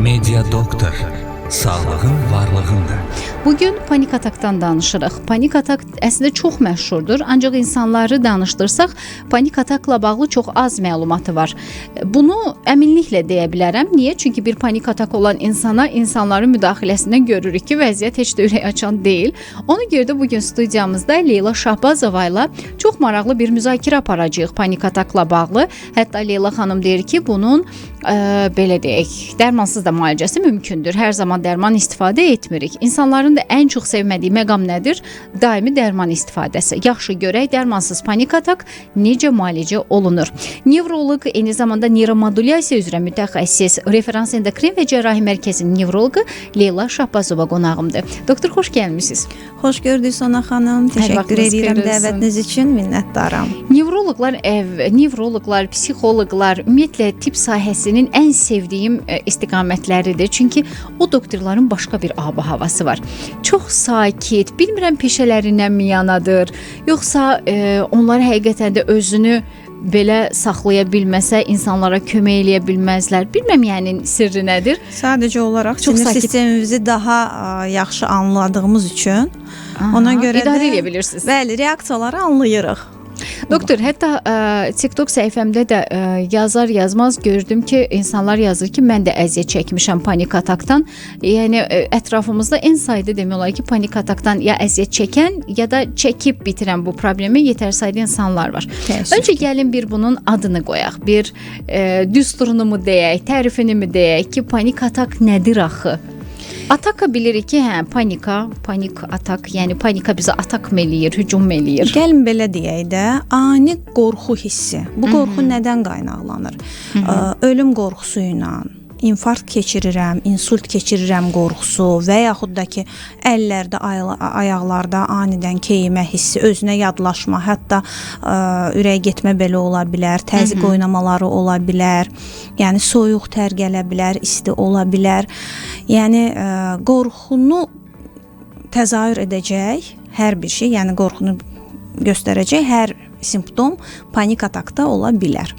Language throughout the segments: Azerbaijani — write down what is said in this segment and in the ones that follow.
Media Doktor, sağlığın varlığındır. Bugün panik ataktan danışırıq. Panik atak əslində çox məşhurdur, ancaq insanları danışdırsaq, panik atakla bağlı çox az məlumatı var. Bunu əminliklə deyə bilərəm. Niyə? Çünki bir panik atak olan insanların müdaxiləsindən görürük ki, vəziyyət heç də ürək açan deyil. Ona görə də bugün studiyamızda Leyla Şahbazova ilə çox maraqlı bir müzakirə aparacağıq panik atakla bağlı. Hətta Leyla xanım deyir ki, bunun belə deyək, dərmansız da müalicəsi mümkündür. Hər zaman dərman istifadə etmirik. İnsanların da ən çox sevmədiyi məqam nədir? Daimi dərman istifadəsi. Yaxşı görək, dərmansız panik atak necə müalicə olunur? Nevroloq, eyni zamanda neyromodulyasiya üzrə mütəxəssis, referans endokrin və cərrahi mərkəzinin nevroloqu Leyla Şahbazova qonağımdır. Doktor, xoş gəlmisiniz. Xoş gördük Sona xanım. Təşəkkür edirəm dəvətiniz üçün, minnətdaram. Nevroloqlar, psixoloqlar, ümumiyyətlə tibb sahəsinin ən sevdiyim istiqamətləridir. Çünki o doktorların başqa bir ab-havası var. Çox sakit, bilmirəm peşələrindən mi yanadır, yoxsa onlar həqiqətən də özünü belə saxlaya bilməsə insanlara kömək eləyə bilməzlər. Bilməm, yəni sirri nədir? Sadəcə olaraq sinir sistemimizi daha yaxşı anladığımız üçün ona görə idarə edə bilirsiniz. Bəli, reaksiyaları anlayırıq. Doktor, hətta TikTok səhifəmdə də yazar-yazmaz gördüm ki, insanlar yazır ki, mən də əziyyət çəkmişəm panik atakdan. Yəni ətrafımızda en sayda demək olar ki, panik atakdan ya əziyyət çəkən, ya da çəkib bitirən bu problemi yetər sayda insanlar var. Öncə gəlin bir bunun adını qoyaq. Bir düsturunu mu deyək, tərifini mi deyək ki, panik atak nədir axı? Ataka bilirik ki, panik atak, yəni panika bizə atak mı eləyir, hücum mu eləyir? Gəlin belə deyək də, ani qorxu hissi. Bu qorxu nədən qaynaqlanır? Ölüm qorxusu ilə, infarkt keçirirəm, insult keçirirəm qorxusu və yaxud da ki, əllərdə, ayaqlarda anidən keyimə hissi, özünə yadlaşma, hətta ürək getmə belə ola bilər, təzyiq oynamaları ola bilər, yəni soyuq tər gələ bilər, isti ola bilər. Yəni qorxunu təzahür edəcək hər bir şey, yəni qorxunu göstərəcək hər simptom panik atakda ola bilər.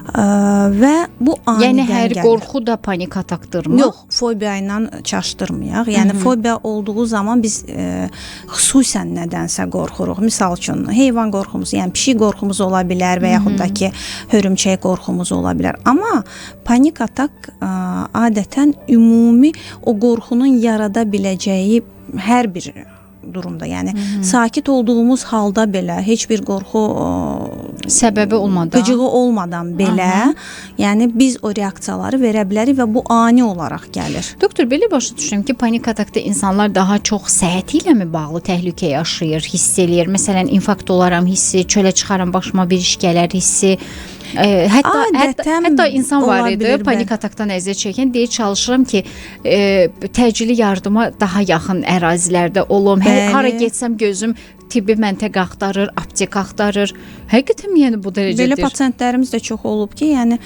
Və bu anidən yəni hər gəlir. qorxu da panik ataktırmı? Yox, fobiya ilə çaşdırmayaq. Yəni fobiya olduğu zaman biz xüsusən nədənsə qorxuruq. Misal üçün heyvan qorxumuz, yəni pişik qorxumuz ola bilər və yaxud da ki, hörümçək qorxumuz ola bilər. Amma panik atak adətən ümumi o qorxunun yarada biləcəyi hər bir durumda, yəni sakit olduğumuz halda belə heç bir qorxu səbəbi olmadan, qıcığı olmadan belə, yəni biz o reaksiyaları verə bilərik və bu ani olaraq gəlir. Doktor, belə başa düşürəm ki, panik atakda insanlar daha çox səhhəti ilə mi bağlı təhlükə yaşayır, hiss eləyir? Məsələn, infarkt olaram hissi, çölə çıxaram, başıma bir iş gələr hissi. Hətta insan var idi, panik atakdan əziyyət çəkən, deyə çalışıram ki, təcili yardıma daha yaxın ərazilərdə olum. Hara getsəm gözüm tibbi məntəqə axtarır, aptek axtarır. Həqiqətən yəni bu dərəcədir. Belə pasiyentlərimiz də çox olub ki, yəni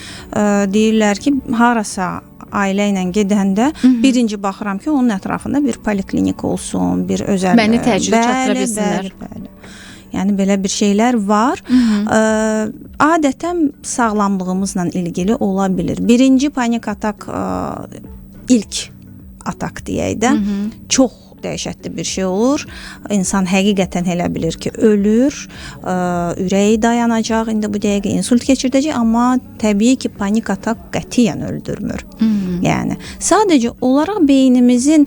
deyirlər ki, harasa ailə ilə gedəndə birinci baxıram ki, onun ətrafında bir poliklinik olsun, bir özəl. Məni təcili çatdıra bilsinlər. Bəli. Yəni belə bir şeylər var. Adətən sağlamlığımızla ilgili ola bilir. Birinci panik atak ilk atak deyək də, çox dəhşətli bir şey olur. İnsan həqiqətən elə bilir ki, ölür, ürəyi dayanacaq, indi bu dəqiqə insult keçirdəcək, amma təbii ki, panik atak qətiyyən öldürmür. Yəni sadəcə olaraq beynimizin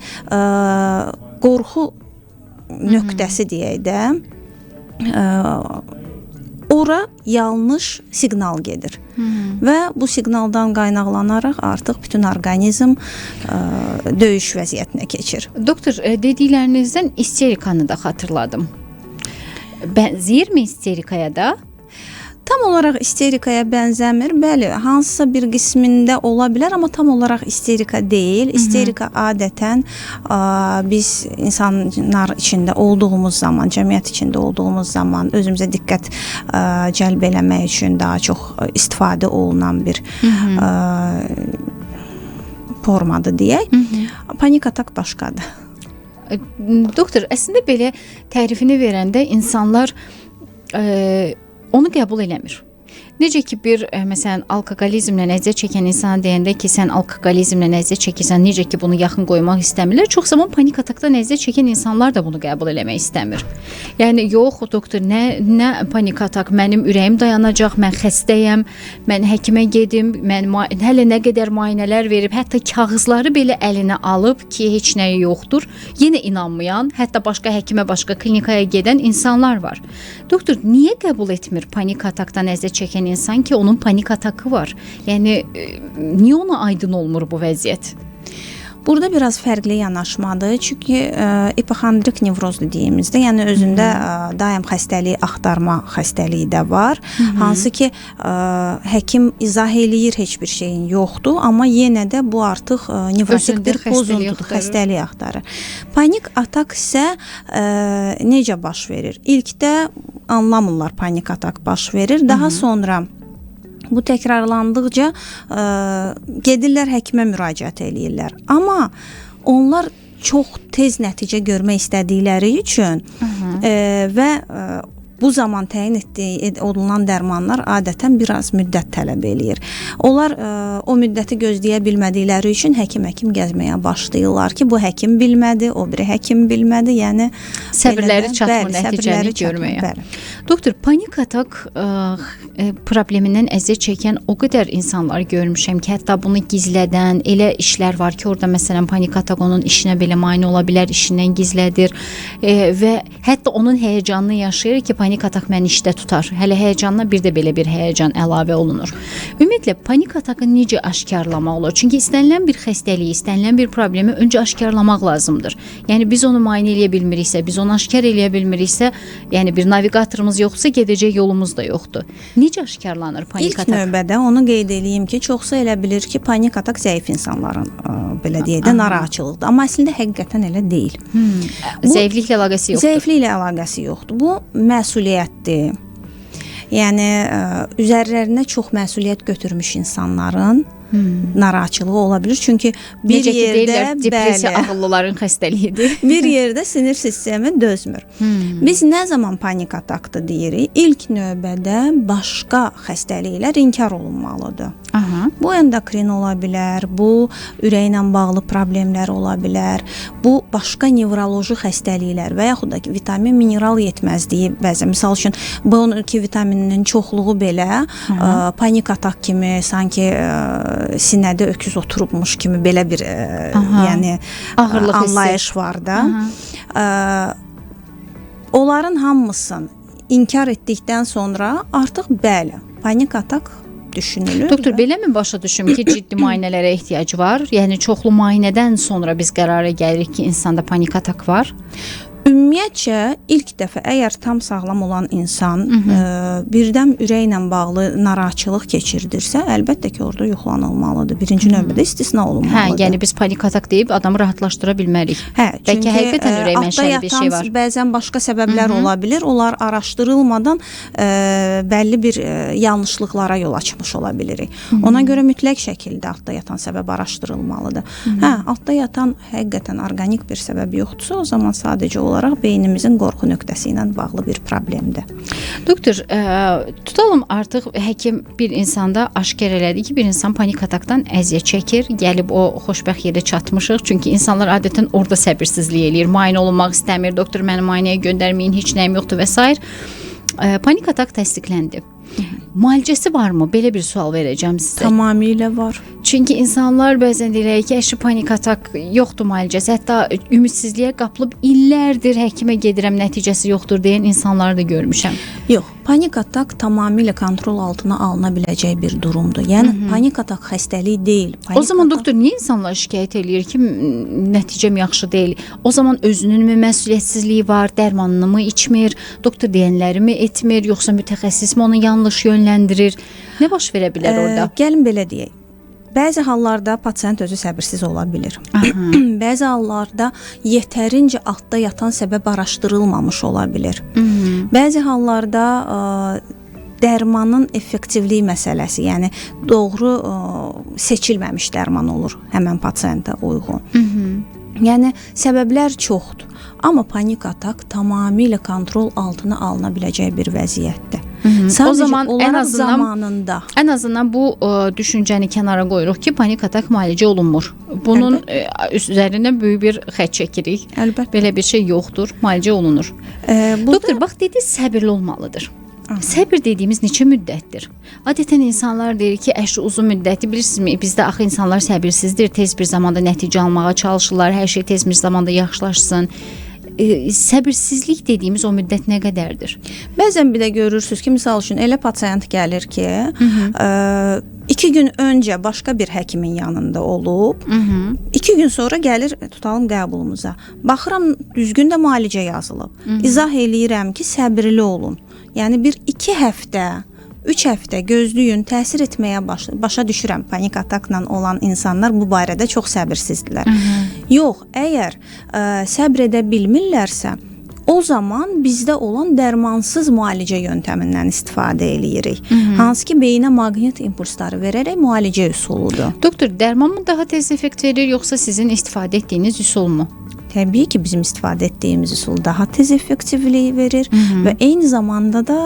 qorxu nöqtəsi deyək də, ora yanlış siqnal gedir. Və bu siqnaldan qaynaqlanaraq artıq bütün orqanizm döyüş vəziyyətinə keçir. Doktor, dediklərinizdən isterikanı da xatırladım. Bənzəyirmi isterikaya da? Tam olaraq isterikaya bənzəmir. Bəli, hansısa bir qismində ola bilər, amma tam olaraq isterika deyil. İsterika adətən biz insanlar içində olduğumuz zaman, cəmiyyət içində olduğumuz zaman özümüzə diqqət cəlb eləmək üçün daha çox istifadə olunan bir formadır deyək. Panik atak başqadır. Doktor, əslində belə tərifini verəndə insanlar onu qəbul eləmir. Necə ki bir məsələn alkoqolizmlə əziyyət çəkən insana deyəndə ki, sən alkoqolizmlə əziyyət çəkirsən, necə ki bunu yaxın qoymaq istəmirlər. Çox zaman panik atakdan əziyyət çəkən insanlar da bunu qəbul eləmək istəmir. Yəni yox doktor, nə panik atak, mənim ürəyim dayanacaq, mən xəstəyəm, mən həkimə gedim, mən hələ nə qədər müayinələr verib, hətta kağızları belə əlinə alıb ki, heç nəyi yoxdur. Yenə inanmayan, hətta başqa həkimə, başqa klinikaya gedən insanlar var. Doktor, niyə qəbul etmir panik atakdan əziyyət çəkən insan ki, onun panik atakı var? Yəni niyə ona aydın olmur bu vəziyyət? Burada biraz fərqli yanaşmadır. Çünki ipokondrik nevroz dediyimizdə, yəni özündə daim xəstəliyi axtarma xəstəliyi də var. Hansı ki həkim izah eləyir, heç bir şeyin yoxdur, amma yenə də bu artıq nevrotik bir pozuntudur, xəstəlik axtarır. Panik atak isə necə baş verir? İlkdə anlamırlar panik atak baş verir. Daha sonra bu təkrarlandıqca gedirlər həkimə müraciət eləyirlər. Amma onlar çox tez nəticə görmək istədikləri üçün və bu zaman təyin olunan dərmanlar adətən biraz müddət tələb eləyir. Onlar o müddəti gözləyə bilmədikləri üçün həkim gəzməyə başlayırlar ki, bu həkim bilmədi, o biri həkim bilmədi. Yəni səbirləri çatmır nəticəni görməyə. Doktor, panik atak problemindən əziyyət çəkən o qədər insanlar görmüşəm ki, hətta bunu gizlədən elə işlər var ki, orada məsələn panik atak onun işinə belə mane ola bilər, işindən gizlədir və hətta onun həyəcanını yaşayır ki, panik atak məni işdə tutar. Hələ həyəcanla bir də belə bir həyəcan əlavə olunur. Ümumiyyətlə panik atakı necə aşkarlamaq olur? Çünki istənilən bir xəstəliyi, istənilən bir problemi öncə aşkarlamaq lazımdır. Yəni biz onu müayinə eləyə bilmiriksə, biz onu aşkar eləyə bilmiriksə, yəni bir navigatorumuz yoxsa gedəcək yolumuz da yoxdur. Necə aşkarlanır panik atak? İlk növbədə onu qeyd edeyim ki, çoxsa elə bilir ki, panik atak zəif insanların belə deyək də narahatçılıqdır. Amma əslində həqiqətən elə deyil. Zəifliklə əlaqəsi yoxdur. Zəifliklə əlaqəsi yoxdur. Bu məsuliyyətdir. Yəni üzərlərinə çox məsuliyyət götürmüş insanların narahatçılığı ola bilir. Çünki bir necə yerdə depressiya ağıllıların xəstəliyidir. Bir yerdə sinir sistemi dözmür. Biz nə zaman panik atakdır deyirik? İlk növbədə başqa xəstəliklər inkar olunmalıdır. Bu endokrin ola bilər, bu ürəklə bağlı problemlər ola bilər, bu başqa nevroloji xəstəliklər və yaxud da ki, vitamin, mineral yetməzliyi bəzən, misal üçün B12 vitamininin çoxluğu belə panik atak kimi, sanki sinədə öküz oturubmuş kimi belə bir yəni anlayış var da. Onların hamısını inkar etdikdən sonra artıq bəli, panik atak düşünülür. Doktor, beləmi başa düşüm ki, ciddi müayinələrə ehtiyac var? Yəni çoxlu müayinədən sonra biz qərara gəlirik ki, insanda panik atak var? Ümumiyyətcə, ilk dəfə əgər tam sağlam olan insan birdən ürəklə bağlı narahatçılıq keçirdirsə, əlbəttə ki, orada yoxlanılmalıdır. Birinci növbədə istisna olunmalıdır. Yəni biz panik atak deyib adamı rahatlaşdıra bilmərik. Bəlkə həqiqətən ürək mənşəli bir şey var. Bəzən başqa səbəblər ola bilir. Onlar araşdırılmadan bəlli bir yanlışlıqlara yol açmış ola bilirik. Ona görə mütləq şəkildə altda yatan səbəb araşdırılmalıdır. Altda yatan həqiqətən orqanik bir səbəb yoxdursa, o zaman sadəcə olaraq beynimizin qorxu nöqtəsi ilə bağlı bir problemdir. Doktor, tutalım artıq həkim bir insanda aşkar elədi ki, bir insan panik atakdan əziyyət çəkir, gəlib o xoşbəxt yerə çatmışıq. Çünki insanlar adətən orada səbirsizlik eləyir, müayinə olunmaq istəmir, doktor məni müayinəyə göndərməyin, heç nəyim yoxdur və s. Panik atak təsdiqləndi. Müalicəsi varmı? Belə bir sual verəcəm sizə. Tamamilə var. Çünki insanlar bəzən deyirlər ki, əşi panik atak yoxdur müalicəsi. Hətta ümidsizliyə qapılıb illərdir həkimə gedirəm, nəticəsi yoxdur deyən insanları da görmüşəm. Yox, panik atak tamamilə kontrol altına alına biləcək bir durumdur. Yəni panik atak xəstəlik deyil. O zaman doktor niyə insanlar şikayət eləyir ki, nəticəm yaxşı deyil? O zaman özünün mü məsuliyyətsizliyi var, dərmanını mı içmir, doktor deyənləri mi etmir, yoxsa mütəxəssis mi onu yanlış yönləndirir? Nə baş verə bilər orada? Gəlin belə deyək. Bəzi hallarda pasient özü səbirsiz ola bilir. Bəzi hallarda yetərincə altda yatan səbəb araşdırılmamış ola bilir. Bəzi hallarda dərmanın effektivliyi məsələsi, yəni doğru seçilməmiş dərman olur həmən pasientə uyğun. Yəni səbəblər çoxdur. Amma panik atak tamamilə kontrol altına alına biləcək bir vəziyyətdir. Sadəcə O zaman olaraq zamanında. Ən azından bu düşüncəni kənara qoyuruq ki, panik atak müalicə olunmur. Bunun üzərinə böyük bir xətt çəkirik. Əlbəttə. Belə bir şey yoxdur, müalicə olunur. Doktor, bax dedi səbirli olmalıdır. Səbir dediyimiz neçə müddətdir? Adətən insanlar deyir ki, əşri uzun müddəti, bilirsinizmi? Bizdə axı insanlar səbirsizdir, tez bir zamanda nəticə almağa çalışırlar, hər şey tez bir zamanda yaxşılaşsın. Səbirsizlik dediyimiz o müddət nə qədərdir? Bəzən bir də görürsüz ki, misal üçün elə pasiyent gəlir ki, 2 gün öncə başqa bir həkimin yanında olub, 2 gün sonra gəlir, tutalım qəbulumuza. Baxıram, düzgün də müalicə yazılıb. İzah eləyirəm ki, səbirli olun. Yəni bir 2 həftə, 3 həftə gözləyin, təsir etməyə başa düşürəm. Panik atakla olan insanlar bu barədə çox səbirsizdirlər. Yox, əgər səbr edə bilmirlərsə, o zaman bizdə olan dərmansız müalicə yöntəmindən istifadə eləyirik. Hansı ki, beyinə maqnit impulsları verərək müalicə üsuludur. Doktor, dərman mı daha tez effekt verir, yoxsa sizin istifadə etdiyiniz üsul mu? Təbii ki, bizim istifadə etdiyimiz üsul daha tez effektivliyi verir və eyni zamanda da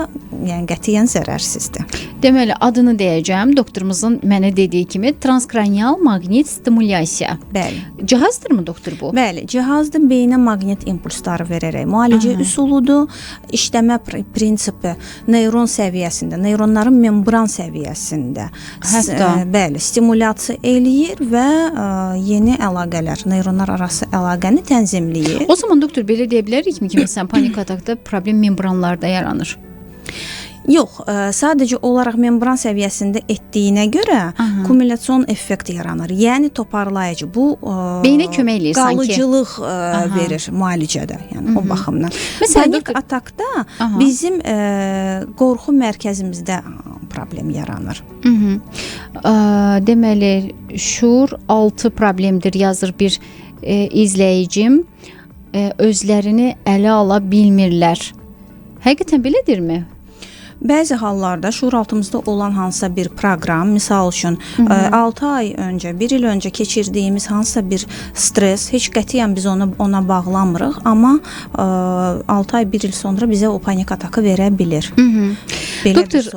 yəni qətiyyən zərərsizdir. Deməli, adını deyəcəm. Doktorumuzun mənə dediyi kimi transkranial maqnit stimulyasiya. Bəli. Cihazdırmı doktor bu? Bəli, cihazdır, beyinə maqnit impulsları verərək müalicə üsuludur. İşləmə prinsipi neyron səviyyəsində, neyronların membran səviyyəsində. Hətta bəli, stimulyasiya eləyir və yeni əlaqələr, neyronlar arası əlaqəni tənzimləyir. O zaman doktor belə deyə bilərikmi ki, məsələn, panik atakda problem membranlarda yaranır? Yox, sadəcə olaraq membran səviyyəsində etdiyinə görə kumulyasion effekt yaranır. Yəni toparlayıcı. Bu beyinə kömək eləyir sanki. Qalıcılıq verir müalicədə, yəni o baxımdan. Məsələn, panik atakda bizim qorxu mərkəzimizdə problem yaranır. Deməli, şuur 6 problemdir yazır bir izləyicim. Özlərini ələ ala bilmirlər. Həqiqətən belədirmi? Bəzi hallarda şuuraltımızda olan hansısa bir proqram, misal üçün 6 ay öncə, 1 il öncə keçirdiyimiz hansısa bir stres, heç qətiyyən biz ona bağlamırıq, amma 6 ay, 1 il sonra bizə o panik atakı verə bilir. Doktor,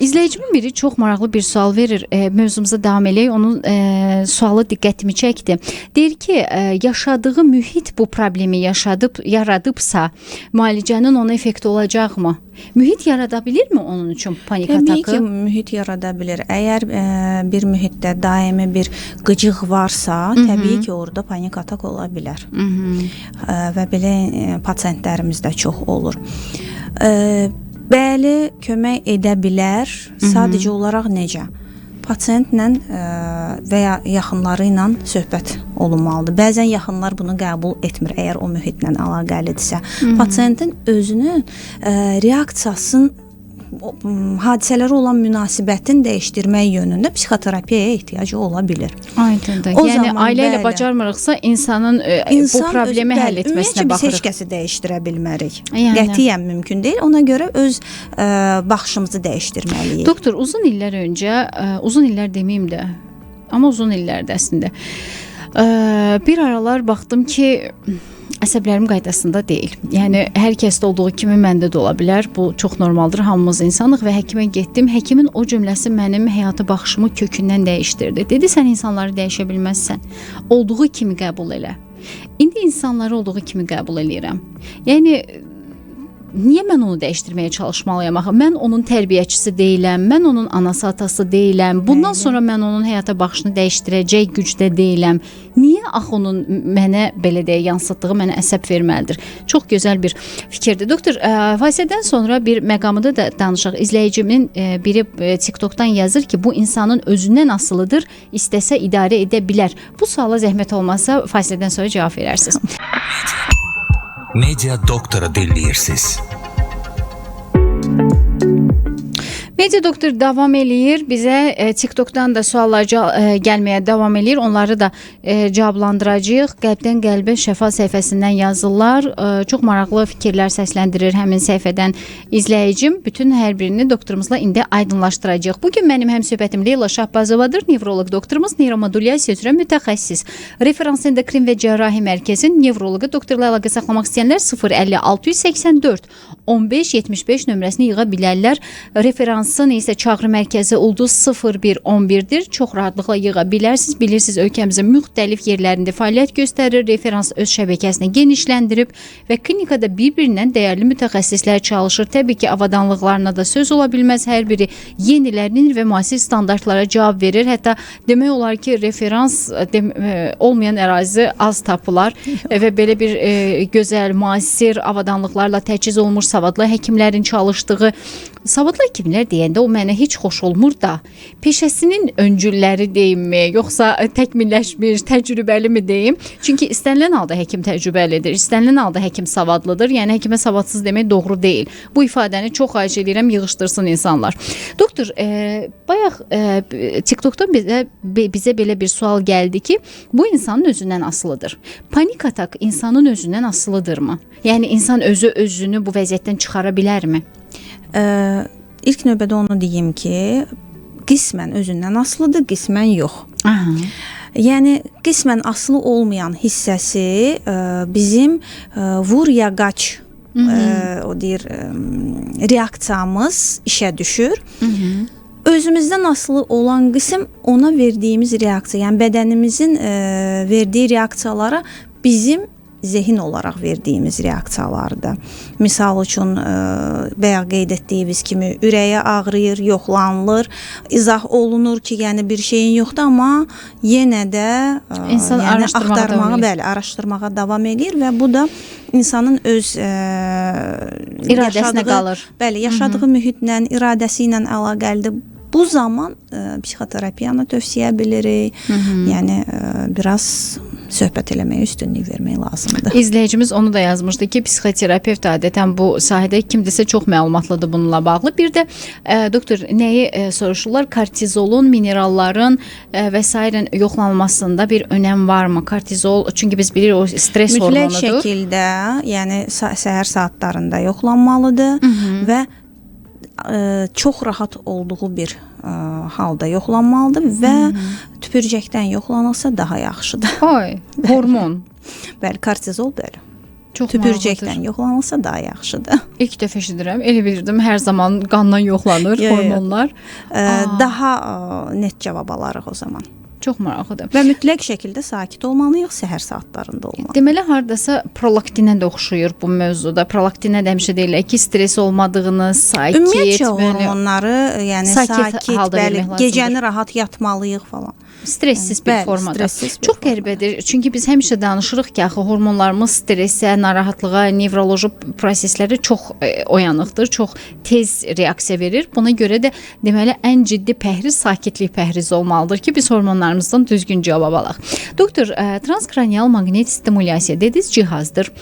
izləyicimin biri çox maraqlı bir sual verir. Mövzumuza davam eləyək. Onun sualı diqqətimi çəkdi. Deyir ki, yaşadığı mühit bu problemi yaradıbsa, müalicənin ona effekti olacaqmı? Mühit yarada bilirmi onun üçün panik atakı? Təbii ki, mühit yarada bilir. Əgər bir mühitdə daimi bir qıcıq varsa, təbii ki, orada panik atak ola bilər. Və belə pasiyentlərimizdə çox olur. Bəli, kömək edə bilər. Sadəcə olaraq necə? Pasiyentlə və ya yaxınları ilə söhbət olunmalıdır. Bəzən yaxınlar bunu qəbul etmir, əgər o mühitlə əlaqəlidirsə. Pasiyentin özünün reaksiyasının hadisələrə olan münasibətini dəyişdirmək yönündə psixoterapiyaya ehtiyacı ola bilər. Aydındır. Yəni ailə ilə bacarmırıqsa insanın bu problemi həll etməsinə baxırıq. Biz heç kəsi dəyişdirə bilmərik. Qətiyyən mümkün deyil. Ona görə öz baxışımızı dəyişdirməliyik. Doktor, uzun illər öncə, uzun illər deməyim də, amma uzun illərdə əslində bir aralar baxdım ki, əsəblərim qaydasında deyil. Yəni hər kəsdə olduğu kimi məndə də ola bilər. Bu çox normaldır. Hamımız insanıq və həkimə getdim. Həkimin o cümləsi mənim həyata baxışımı kökündən dəyişdirdi. Dedi, sən insanları dəyişə bilməzsən. Olduğu kimi qəbul elə. İndi insanları olduğu kimi qəbul eləyirəm. Yəni niyə mən onu dəyişdirməyə çalışmalıyam? Axı mən onun tərbiyəçisi deyiləm, mən onun anası, atası deyiləm. Bundan sonra mən onun həyata baxışını dəyişdirəcək gücdə deyiləm. Niyə axı onun mənə belə deyə yansıtdığı mənə əsəb verməlidir? Çox gözəl bir fikirdir. Doktor, fasilədən sonra bir məqamında da danışaq. İzləyicimin biri TikTokdan yazır ki, bu insanın özündən asılıdır, istəsə idarə edə bilər. Bu suala zəhmət olmasa fasilədən sonra cavab verərsiniz. Media doktora dinləyirsiniz. Media doktor davam eləyir. Bizə TikTokdan da suallar gəlməyə davam eləyir. Onları da cavablandıracağıq. Qəlbdən qəlbə şəfa səhifəsindən yazırlar. Çox maraqlı fikirlər səsləndirir həmin səhifədən izləyicim. Bütün hər birini doktorumuzla indi aydınlaşdıracağıq. Bugün mənim həmsöhbətim Leyla Şahbazovadır. Nevroloq doktorumuz, nevromodulyasiya üzrə mütəxəssis. Referans Endokrin və Cərrahi Mərkəzin nevroloqu. Doktorla əlaqə saxlamaq istəyənlər 050 684 1575 nömrəsini yığa bilərlər. Referansın isə çağrı mərkəzi ulduz 0111-dir. Çox rahatlıqla yığa bilərsiniz. Bilirsiniz, ölkəmizin müxtəlif yerlərində fəaliyyət göstərir. Referans öz şəbəkəsini genişləndirib və klinikada bir-birindən dəyərli mütəxəssislər çalışır. Təbii ki, avadanlıqlarına da söz ola bilməz. Hər biri yenilənir və müasir standartlara cavab verir. Hətta demək olar ki, referans olmayan ərazi az tapılar və belə bir gözəl, müasir avadanlıqlarla təchiz olmuş savadlı həkimlərin çalışdığı. Savadlı həkimlər deyəndə o mənə heç xoş olmur da, peşəsinin öncülləri deyimmi, yoxsa təkmilləşmiş, təcrübəli mi deyim? Çünki istənilən halda həkim təcrübəlidir, istənilən halda həkim savadlıdır. Yəni həkimə savadsız demək doğru deyil. Bu ifadəni çox xahiş edirəm, yığışdırsın insanlar. Doktor, bayaq TikTokdan bizə belə bir sual gəldi ki, bu insanın özündən asılıdır. Panik atak insanın özündən asılıdırmı? Yəni insan özünü bu vəziyyətdən çıxara bilərmi? İlk növbədə onu deyim ki, qismən özündən asılıdır, qismən yox. Aha. Yəni qismən asılı olmayan hissəsi bizim vur ya qaç o deyir reaksiyamız işə düşür. Özümüzdən asılı olan qism ona verdiyimiz reaksiya, yəni bədənimizin verdiyi reaksiyalara bizim zehin olaraq verdiyimiz reaksiyalardır. Misal üçün bayaq qeyd etdiyimiz kimi ürəyə ağrıyır, yoxlanılır, izah olunur ki, yəni bir şeyin yoxdur, amma yenə də insan araşdırmağa davam edir və bu da insanın öz iradəsinə qalır. Bəli, yaşadığı mühitlə, iradəsi ilə əlaqəlidir. Bu zaman psixoterapiyanı tövsiyə bilirik. Yəni biraz söhbət eləməyə üstünlük vermək lazımdır. İzləyicimiz onu da yazmışdı ki, psixoterapevt adətən bu sahədə kimdirsə çox məlumatlıdır bununla bağlı. Bir də doktor nəyi soruşurlar? Kortizolun, mineralların və s. yoxlanılmasında bir önəm varmı? Kortizol, çünki biz bilirik o stres hormonudur. Mütləq şəkildə, yəni səhər saatlarında yoxlanmalıdır və çox rahat olduğu bir halda yoxlanmalıdır və tüpürcəkdən yoxlanılsa daha yaxşıdır. Ay, hormon. Bəli, kortizol belə. Çox tüpürcəkdən yoxlanılsa daha yaxşıdır. İlk dəfə eşidirəm. Elə bilirdim hər zaman qandan yoxlanır hormonlar. Daha net cavab alarıq o zaman. Çox maraqlıdır. Və mütləq şəkildə sakit olmalıyıq, səhər saatlarında olmalı. Deməli, hardasa prolaktinə də oxşuyur bu mövzuda. Prolaktinə də həmişə deyirlər ki, stres olmadığını, sakit, ümumiyyətcə hormonları, yəni sakit bəli, gecəni rahat yatmalıyıq falan. Stressiz bir formada. Çox qəribədir. Çünki biz həmişə danışırıq ki, axı hormonlarımız stressə, narahatlığa, nevroloji proseslərə çox oyanıqdır, çox tez reaksiya verir. Buna görə də deməli ən ciddi pəhriz sakitlik pəhrizi olmalıdır ki, biz hormonlarımızdan düzgün cavab alaq. Doktor, transkranial maqnit stimulyasiya dediniz cihazdır.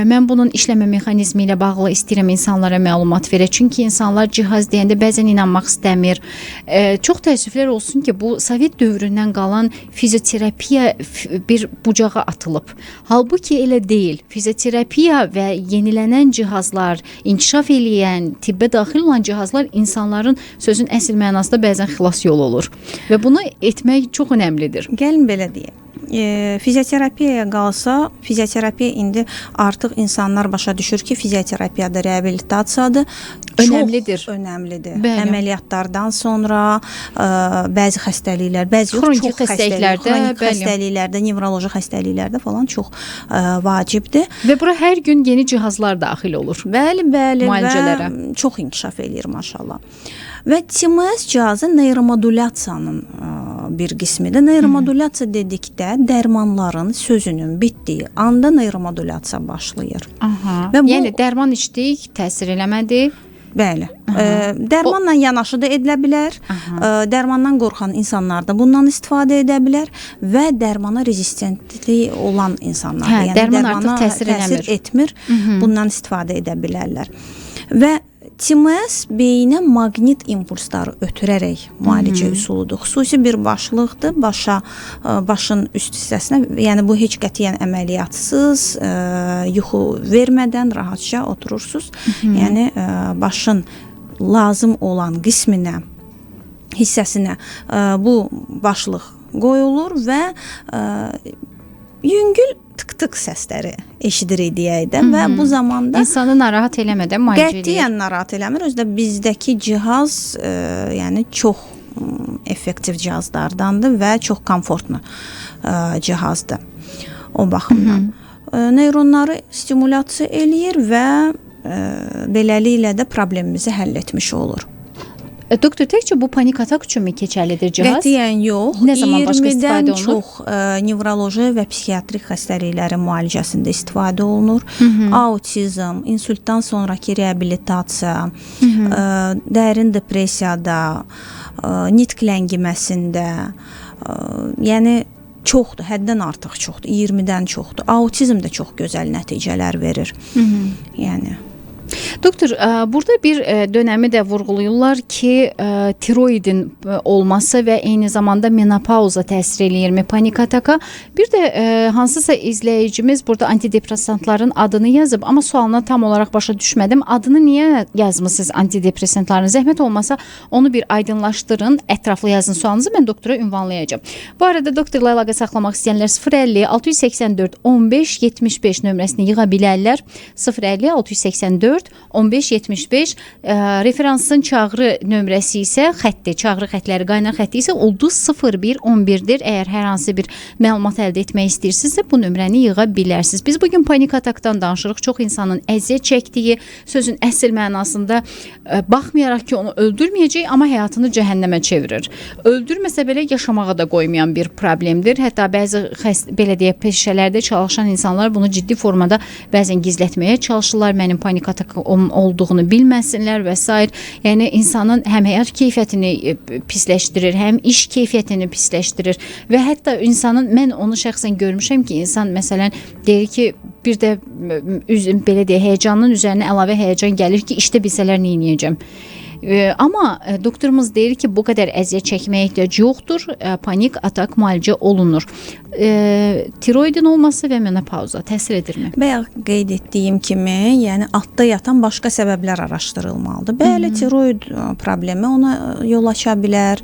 Mən bunun işləmə mexanizmi ilə bağlı istəyirəm insanlara məlumat verək. Çünki insanlar cihaz deyəndə bəzən inanmaq istəmir. Çox təəssüflər olsun ki, bu Sovet dövründən qalan fizioterapiya bir bucağa atılıb. Halbuki elə deyil. Fizioterapiya və yenilənən cihazlar, inkişaf eləyən, tibbə daxil olan cihazlar insanların sözün əsl mənasında bəzən xilas yolu olur. Və bunu etmək çox önəmlidir. Gəlin belə deyək. Fizioterapiyaya qalsa, fizioterapiya indi artıq insanlar başa düşür ki, fizioterapiyada reabilitasiyadır. Önəmlidir. Çox önəmlidir. Bəli. Əməliyyatlardan sonra bəzi xəstəliklər, bəzi xronik xəstəliklərdə, nevroloji xəstəliklərdə falan çox vacibdir. Və bura hər gün yeni cihazlar daxil olur. Bəli, müalicələrə. Və çox inkişaf eləyir maşallah. Və TMS cihazı neyromodulyasiyanın bir qismidir. Neyromodulyasiya dedikdə dərmanların sözünün bitdiyi anda neyromodulyasiya başlayır. Aha. Və bu, yəni dərman içdik, təsir eləmədi. Bəli. Dərmanla yanaşı da edilə bilər. Dərmandan qorxan insanlar da bundan istifadə edə bilər və dərmana rezistentlik olan insanlar da, yəni dərman dərmana təsir etmir, bundan istifadə edə bilərlər. Və TMS beyinə maqnit impulsları ötürərək müalicə üsuludur. Xüsusi bir başlıqdır. Başın üst hissəsinə, yəni bu heç qətiyyən əməliyyatsız, yuxu vermədən rahatca oturursunuz. Yəni başın lazım olan qisminə, hissəsinə bu başlıq qoyulur və yüngül tık-tık səsləri eşidirik deyək də və bu zamanda insanı narahat eləmədən müalicə edir. qətiyyən narahat eləmir. Özü də bizdəki cihaz yəni çox effektiv cihazlardandır və çox komfortlu cihazdır. O baxımdan neyronları stimulyasiya eləyir və beləliklə də problemimizi həll etmiş olur. Doktor, təkcə bu panik atak üçünmü keçərlidir cihaz? Qətiyyən yox. Nə zaman başqa istifadə olunur? 20-dən çox nevroloji və psixiatrik xəstəliklərin müalicəsində istifadə olunur. Autizm, insultdan sonraki reabilitasiya, dərin depressiyada, nitqləngiməsində, yəni çoxdur, həddən artıq çoxdur, 20-dən çoxdur. Autizm də çox gözəl nəticələr verir. Yəni Doktor, burada bir dönəmi də vurğulayırlar ki, tiroidin olması və eyni zamanda menopauza təsir eləyirmi panik ataka? Bir də hansısa izləyicimiz burada antidepressantların adını yazıb, amma sualına tam olaraq başa düşmədim. Adını niyə yazmısınız antidepressantların? Zəhmət olmasa onu bir aydınlaşdırın, ətraflı yazın sualınızı, mən doktora ünvanlayacağım. Bu arada doktorla əlaqə saxlamaq istəyənlər 050 684 15 75 nömrəsini yığa bilərlər. 050 684 15 75 referansın çağrı nömrəsi isə xətti, çağrı xətləri qaynar xətti isə ulduz 01 11-dir. Əgər hər hansı bir məlumat əldə etmək istəyirsinizsə bu nömrəni yığa bilərsiniz. Biz bugün panik atakdan danışırıq. Çox insanın əziyyət çəkdiyi, sözün əsl mənasında baxmayaraq ki, onu öldürməyəcək, amma həyatını cəhənnəmə çevirir. Öldürməsə belə yaşamağa da qoymayan bir problemdir. Hətta bəzi belə deyək peşələrdə çalışan insanlar bunu ciddi formada bəzən gizlətməyə çalışırlar. Mənim panik atak olduğunu bilməsinlər və s. Yəni insanın həm həyat keyfiyyətini pisləşdirir, həm iş keyfiyyətini pisləşdirir və hətta insanın, mən onu şəxsən görmüşəm ki, insan məsələn deyir ki, bir də belə deyək, həyəcanın üzərinə əlavə həyəcan gəlir ki, işdə bilsələr nə edəcəm. Amma doktorumuz deyir ki, bu qədər əziyyət çəkməyə ehtiyac yoxdur, panik atak müalicə olunur. Tiroidin olması və menopauza təsir edirmi? Bayaq qeyd etdiyim kimi, yəni altda yatan başqa səbəblər araşdırılmalıdır. Bəli, tiroid problemi ona yol aça bilər.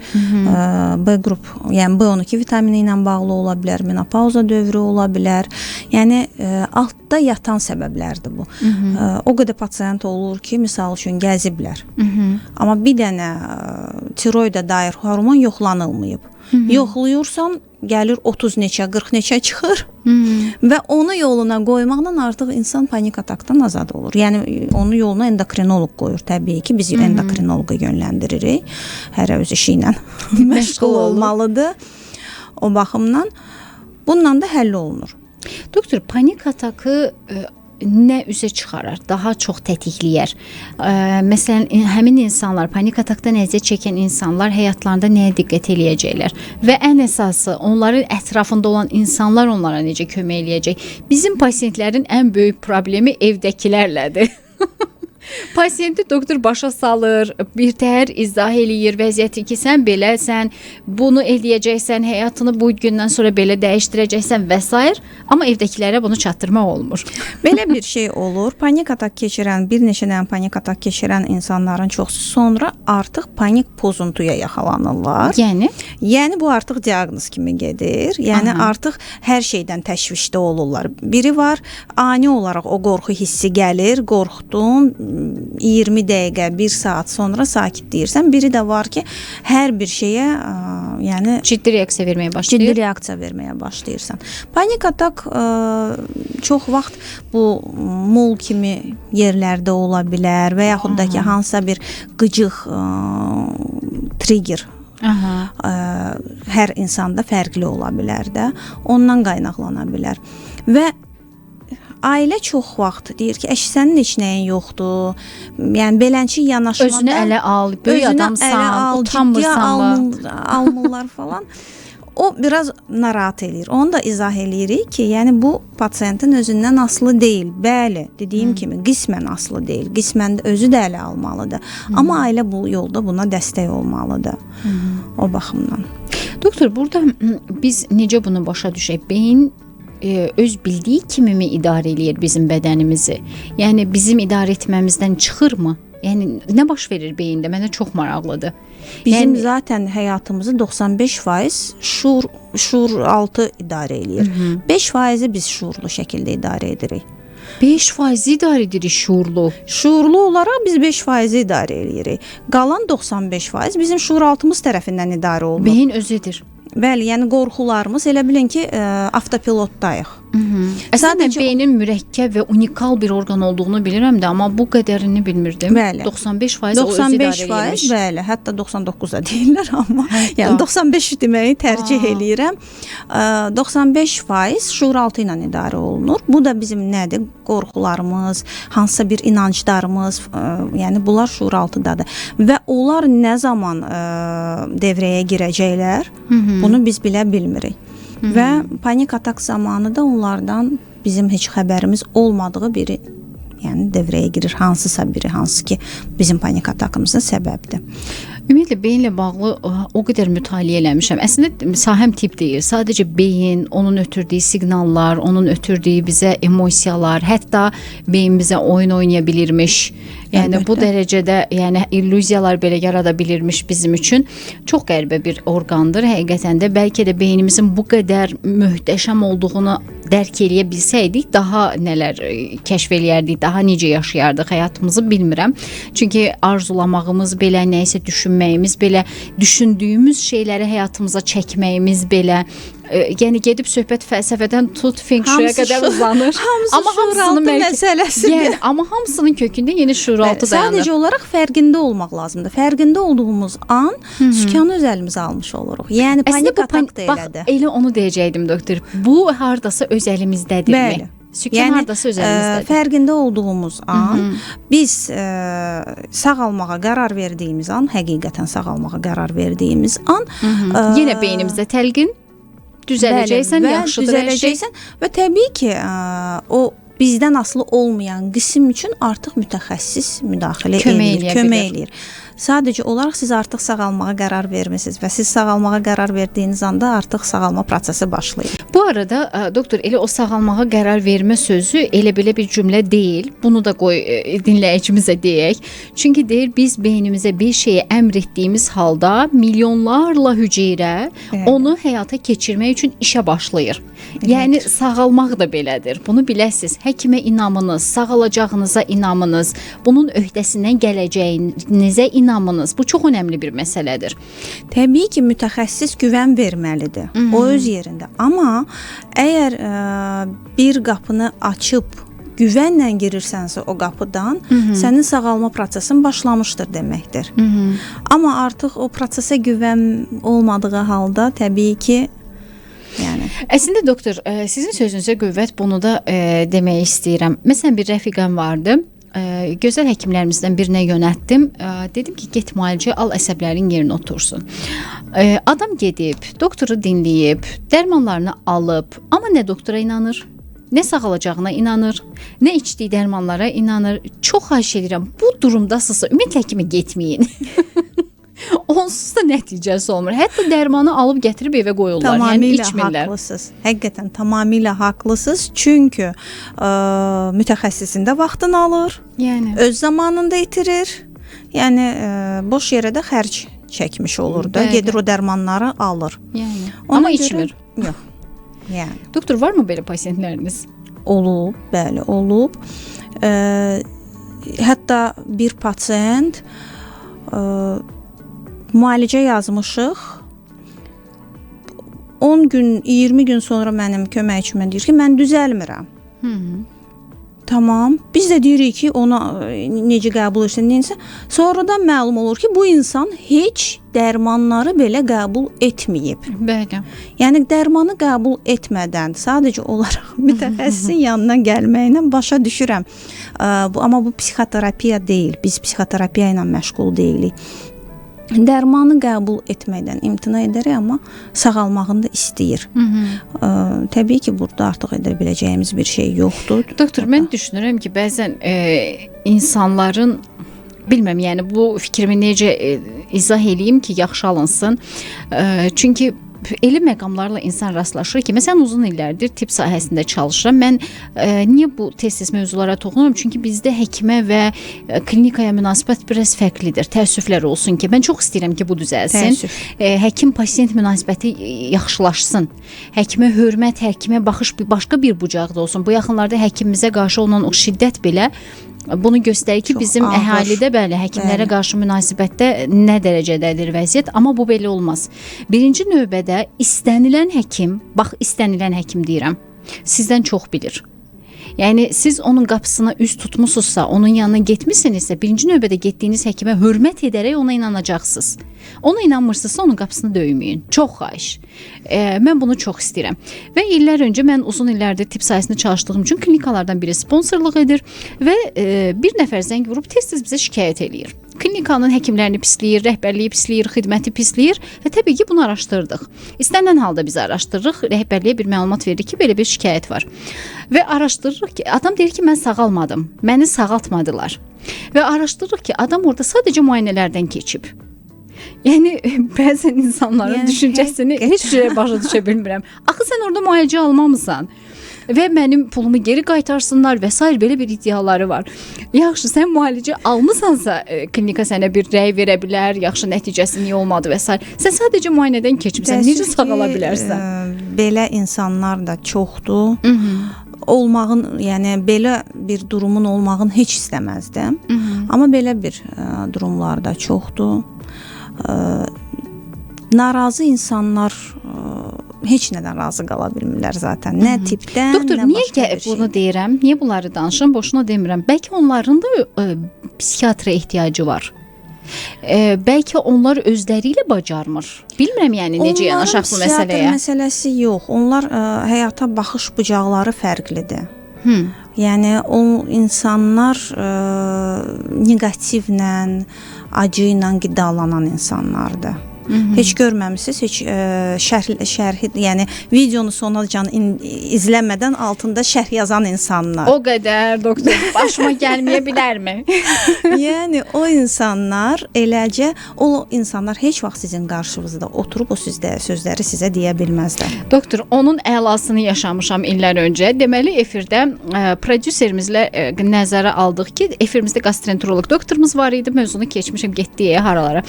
B qrup, yəni B12 vitamini ilə bağlı ola bilər, menopauza dövrü ola bilər. Yəni altda yatan səbəblərdir bu. O qədər pasiyent olur ki, misal üçün gəziblər. Amma bir dənə tiroidə dair hormon yoxlanılmayıb. Yoxlayırsan, gəlir 30 neçə, 40 neçə çıxır və onu yoluna qoymaqla artıq insan panik atakdan azad olur. Yəni onu yoluna endokrinoloq qoyur. Təbii ki, biz endokrinoloqa yönləndiririk. Hərə öz işi ilə məşğul olmalıdır. O baxımdan bununla da həll olunur. Doktor, panik atakı nə üzə çıxarar, daha çox tətikləyər? Məsələn, həmin insanlar, panik atakdan əziyyət çəkən insanlar həyatlarında nəyə diqqət eləyəcəklər? Və ən əsası, onların ətrafında olan insanlar onlara necə kömək eləyəcək? Bizim pasiyentlərin ən böyük problemi evdəkilərlədir. Pasiyenti doktor başa salır, bir təhər izah eləyir vəziyyəti ki, sən beləsən, bunu eləyəcəksən, həyatını bu gündən sonra belə dəyişdirəcəksən və s. Amma evdəkilərə bunu çatdırmaq olmur. Belə bir şey olur. Panik atak keçirən, bir neçə dənə panik atak keçirən insanların çoxsu sonra artıq panik pozuntuya yaxalanırlar. Yəni bu artıq diaqnoz kimi gedir. Yəni artıq hər şeydən təşvişdə olurlar. Biri var, ani olaraq o qorxu hissi gəlir, qorxdun, 20 dəqiqə, 1 saat sonra sakit deyirsən. Biri də var ki, hər bir şeyə yəni ciddi reaksiya verməyə başlayırsan. Panik atak çox vaxt bu mol kimi yerlərdə ola bilər və yaxud da ki, hansısa bir qıcıq trigger hər insanda fərqli ola bilər də. Ondan qaynaqlana bilər. Və ailə çox vaxt deyir ki, sənin heç nəyin yoxdur. Yəni beləncə yanaşmada özünü ələ al, böyük adamsan, utanmırsan, almırlar falan. O biraz narahat eləyir. Onu da izah eləyirik ki, yəni bu pasiyentin özündən asılı deyil. Bəli, dediyim kimi qismən asılı deyil. Qismən də özü də ələ almalıdır. Amma ailə bu yolda buna dəstək olmalıdır. O baxımdan. Doktor, burada biz necə bunu başa düşək? Beyin öz bildiyi kimi mi idarə eləyir bizim bədənimizi? Yəni bizim idarə etməmizdən çıxırmı? Yəni nə baş verir beyində? Mənə çox maraqlıdır. Bizim zaten həyatımızı 95% şuur altı idarə eləyir. 5% biz şuurlu şəkildə idarə edirik. 5% idarə edirik şuurlu. Şuurlu olaraq biz 5% idarə eləyirik. Qalan 95% bizim şuur altımız tərəfindən idarə olunur. Beyin özüdür. Bəli, yəni qorxularımız elə bilin ki, avtopilotdayıq. Əslində beynin mürəkkəb və unikal bir orqan olduğunu bilirəm də, amma bu qədərini bilmirdim. Bəli. 95% o özü idarə edirmiş. Bəli, hətta 99 da deyirlər, amma yəni 95 deməyi tərcih eləyirəm. 95% şuuraltı ilə idarə olunur. Bu da bizim nədir? Qorxularımız, hansısa bir inanclarımız, yəni bunlar şuuraltıdadır. Və onlar nə zaman devrəyə girəcəklər? Bunu biz bilə bilmirik. Və panik atak zamanı da onlardan bizim heç xəbərimiz olmadığı biri, yəni devrəyə girir, hansısa biri, hansı ki bizim panik atakımızın səbəbidir. Ümumiyyətlə beyinlə bağlı o qədər mütaliə eləmişəm. Əslində sahəm tibb deyil. Sadəcə beyin, onun ötürdüyü siqnallar, onun ötürdüyü bizə emosiyalar, hətta beyin bizə oyun oynaya bilirmiş. Yəni Əlbəttə. bu dərəcədə, yəni illüziyalar belə yarada bilirmiş bizim üçün. Çox qəribə bir orqandır həqiqətən də. Bəlkə də beynimizin bu qədər möhtəşəm olduğunu dərk eləyə bilsəydik, daha nələr kəşf eləyərdik, daha necə yaşayardıq həyatımızı bilmirəm. Çünki arzulamağımız belə, nəyisə düşünməyimiz belə, düşündüyümüz şeyləri həyatımıza çəkməyimiz belə, yəni gedib söhbət fəlsəfədən tut feng shuiyə qədər uzanır. Amma şuuraltı məsələsidir. Yəni, amma hamısının kökündə yeni şuuraltı dayanır. Sadəcə olaraq fərqində olmaq lazımdır. Fərqində olduğumuz an sükanı öz əlimizə almış oluruq. Yəni panik atak da elədir. Bax, elə onu deyəcəydim doktor. Bu hardasa öz əlimizdədirmi? Bəli. Sükan hardasa öz əlimizdədir. Fərqində olduğumuz an, biz sağalmağa qərar verdiyimiz an, həqiqətən sağalmağa qərar verdiyimiz an, yenə beynimizdə təlqin düzələcəksən, yaxşıdır və təbii ki, o bizdən asılı olmayan qism üçün artıq mütəxəssis müdaxilə edir, kömək eləyir. Sadəcə olaraq siz artıq sağalmağa qərar vermisiniz və siz sağalmağa qərar verdiyiniz anda artıq sağalma prosesi başlayır. Bu arada doktor, elə o sağalmağa qərar vermə sözü elə belə bir cümlə deyil. Bunu da qoy dinləyicimizə deyək. Çünki deyir biz beynimizə bir şeyi əmr etdiyimiz halda milyonlarla hüceyrə onu həyata keçirmək üçün işə başlayır. Yəni sağalmaq da belədir. Bunu biləsiniz. Həkimə inamınız, sağalacağınıza inamınız, bunun öhdəsindən gələcəyinizə inamınız. Bu çox önəmli bir məsələdir. Təbii ki, mütəxəssis güvən verməlidir. O öz yerində. Amma əgər bir qapını açıb güvənlə girirsənsə o qapıdan, sənin sağalma prosesin başlamışdır deməkdir. Amma artıq o prosesə güvən olmadığı halda təbii ki, yəni. Əslində doktor, sizin sözünüzə qüvvət, bunu da demək istəyirəm. Məsələn, bir rəfiqəm vardı. Gözəl həkimlərimizdən birinə yönəltdim. Dedim ki, get müalicə al, əsəblərin yerinə otursun. Adam gedib, doktoru dinləyib, dərmanlarını alıb, amma nə doktora inanır, nə sağalacağına inanır, nə içdiyi dərmanlara inanır. Çox xahiş edirəm, bu durumdasınızsa ümumiyyətlə həkimə getməyin. Onsuz da nəticəsi olmur. Hətta dərmanı alıb gətirib evə qoyurlar. Tamamilə yəni içmirlər. Haqlısınız. Həqiqətən tamamilə haqlısınız. Çünki mütəxəssisin də vaxtını alır. Yəni öz zamanında itirir. Yəni boş yerə də xərc çəkmiş olur da. Bəli. Gedir o dərmanları alır. Yəni. Ona Amma görə- içmir. Yox. Yəni Doktor, varmı belə pasientləriniz? olub, bəli, olub. Hətta bir pasient müalicə yazmışıq. 10 gün, 20 gün sonra mənim köməkçimə deyir ki, mən düzəlmirəm. Tamam. Biz də deyirik ki, ona necə qəbul etsin, neysə. Sonradan məlum olur ki, bu insan heç dərmanları belə qəbul etməyib. Bəli. Yəni dərmanı qəbul etmədən sadəcə olaraq mütəxəssisin yanına gəlməklə başa düşürəm. Amma bu psixoterapiya deyil. Biz psixoterapiya ilə məşğul deyilik. Dərmanı qəbul etməkdən imtina edərək, amma sağalmağını da istəyir. Təbii ki, burada artıq edə biləcəyimiz bir şey yoxdur. Doktor, mən düşünürəm ki, bəzən insanların, bilməm, yəni bu fikrimi necə izah eləyim ki, yaxşı alınsın. Çünki elə məqamlarla insan rastlaşır ki, məsələn uzun illərdir tibb sahəsində çalışıram. Mən niyə bu tez-tez mövzulara toxunuram? Çünki bizdə həkimə və klinikaya münasibət biraz fərqlidir. Təəssüflər olsun ki, mən çox istəyirəm ki, bu düzəlsin. Həkim-pasiyent münasibəti yaxşılaşsın. Həkimə hörmət, həkimə baxış başqa bir bucaqda olsun. Bu yaxınlarda həkimimizə qarşı olan o şiddət belə bunu göstərir ki, bizim əhalidə bəli, həkimlərə qarşı münasibətdə nə dərəcədədir vəziyyət, amma bu belə olmaz. Birinci növbədə istənilən həkim, bax istənilən həkim deyirəm, sizdən çox bilir. Yəni siz onun qapısına üz tutmusunuzsa, onun yanına getmisinizsə, birinci növbədə getdiyiniz həkimə hörmət edərək ona inanacaqsınız. Ona inanmırsınızsa onun qapısını döyməyin. Çox xahiş. Mən bunu çox istəyirəm. Və illər öncə mən uzun illərdir tibb sahəsində çalışdığım üçün klinikalardan biri sponsorluq edir və bir nəfər zəng vurub tez-tez bizə şikayət eləyir. Klinikanın həkimlərini pisləyir, rəhbərliyi pisləyir, xidməti pisləyir və təbii ki, bunu araşdırdıq. İstənilən halda biz araşdırırıq, rəhbərliyə bir məlumat veririk ki, belə bir şikayət var. Və araşdırırıq ki, adam deyir ki, mən sağalmadım, məni sağaltmadılar. Və araşdırırıq ki, adam orada sadəcə müayinələrdən keçib. Yəni bəzən insanların düşüncəsini heç cürə başa düşə bilmirəm. Axı sən orada müalicə almamısan və mənim pulumu geri qaytarsınlar və s. belə bir iddiaları var. Yaxşı, sən müalicə almısansa klinika sənə bir rəy verə bilər, yaxşı nəticəsi niyə olmadı və s. Sən sadəcə müayinədən keçibsən, necə sağala bilərsən? Belə insanlar da çoxdur. Olmağın, yəni belə bir durumun olmağını heç istəməzdim. Amma belə bir durumlar da çoxdur. Narazı insanlar heç nədən razı qala bilmirlər zaten. Nə tipdən, doktor, nə başqa bir şey. Bunu deyirəm? Niyə bunları danışıram? Boşuna demirəm. Bəlkə onların da psixiatra ehtiyacı var. Bəlkə onlar özləri ilə bacarmır. Bilmirəm, yəni necə yanaşaq bu məsələyə. Onların məsələsi yox. Onlar həyata baxış bucaqları fərqlidir. Yəni o insanlar neqativlə, acı ilə qidalanan insanlardır. Heç görməmisiniz, heç şərhi, yəni videonu sonacan izləmədən altında şərh yazan insanlar. O qədər, doktor, başıma gəlməyə bilərmi? Yəni o insanlar eləcə, o insanlar heç vaxt sizin qarşınızda oturub o sözləri sizə deyə bilməzlər. Doktor, onun əlasını yaşamışam illər öncə. Deməli, efirdə prodüserimizlə nəzərə aldıq ki, efirimizdə gastroenteroloq doktorumuz var idi, mövzunu keçmişim, getdiyi haralara.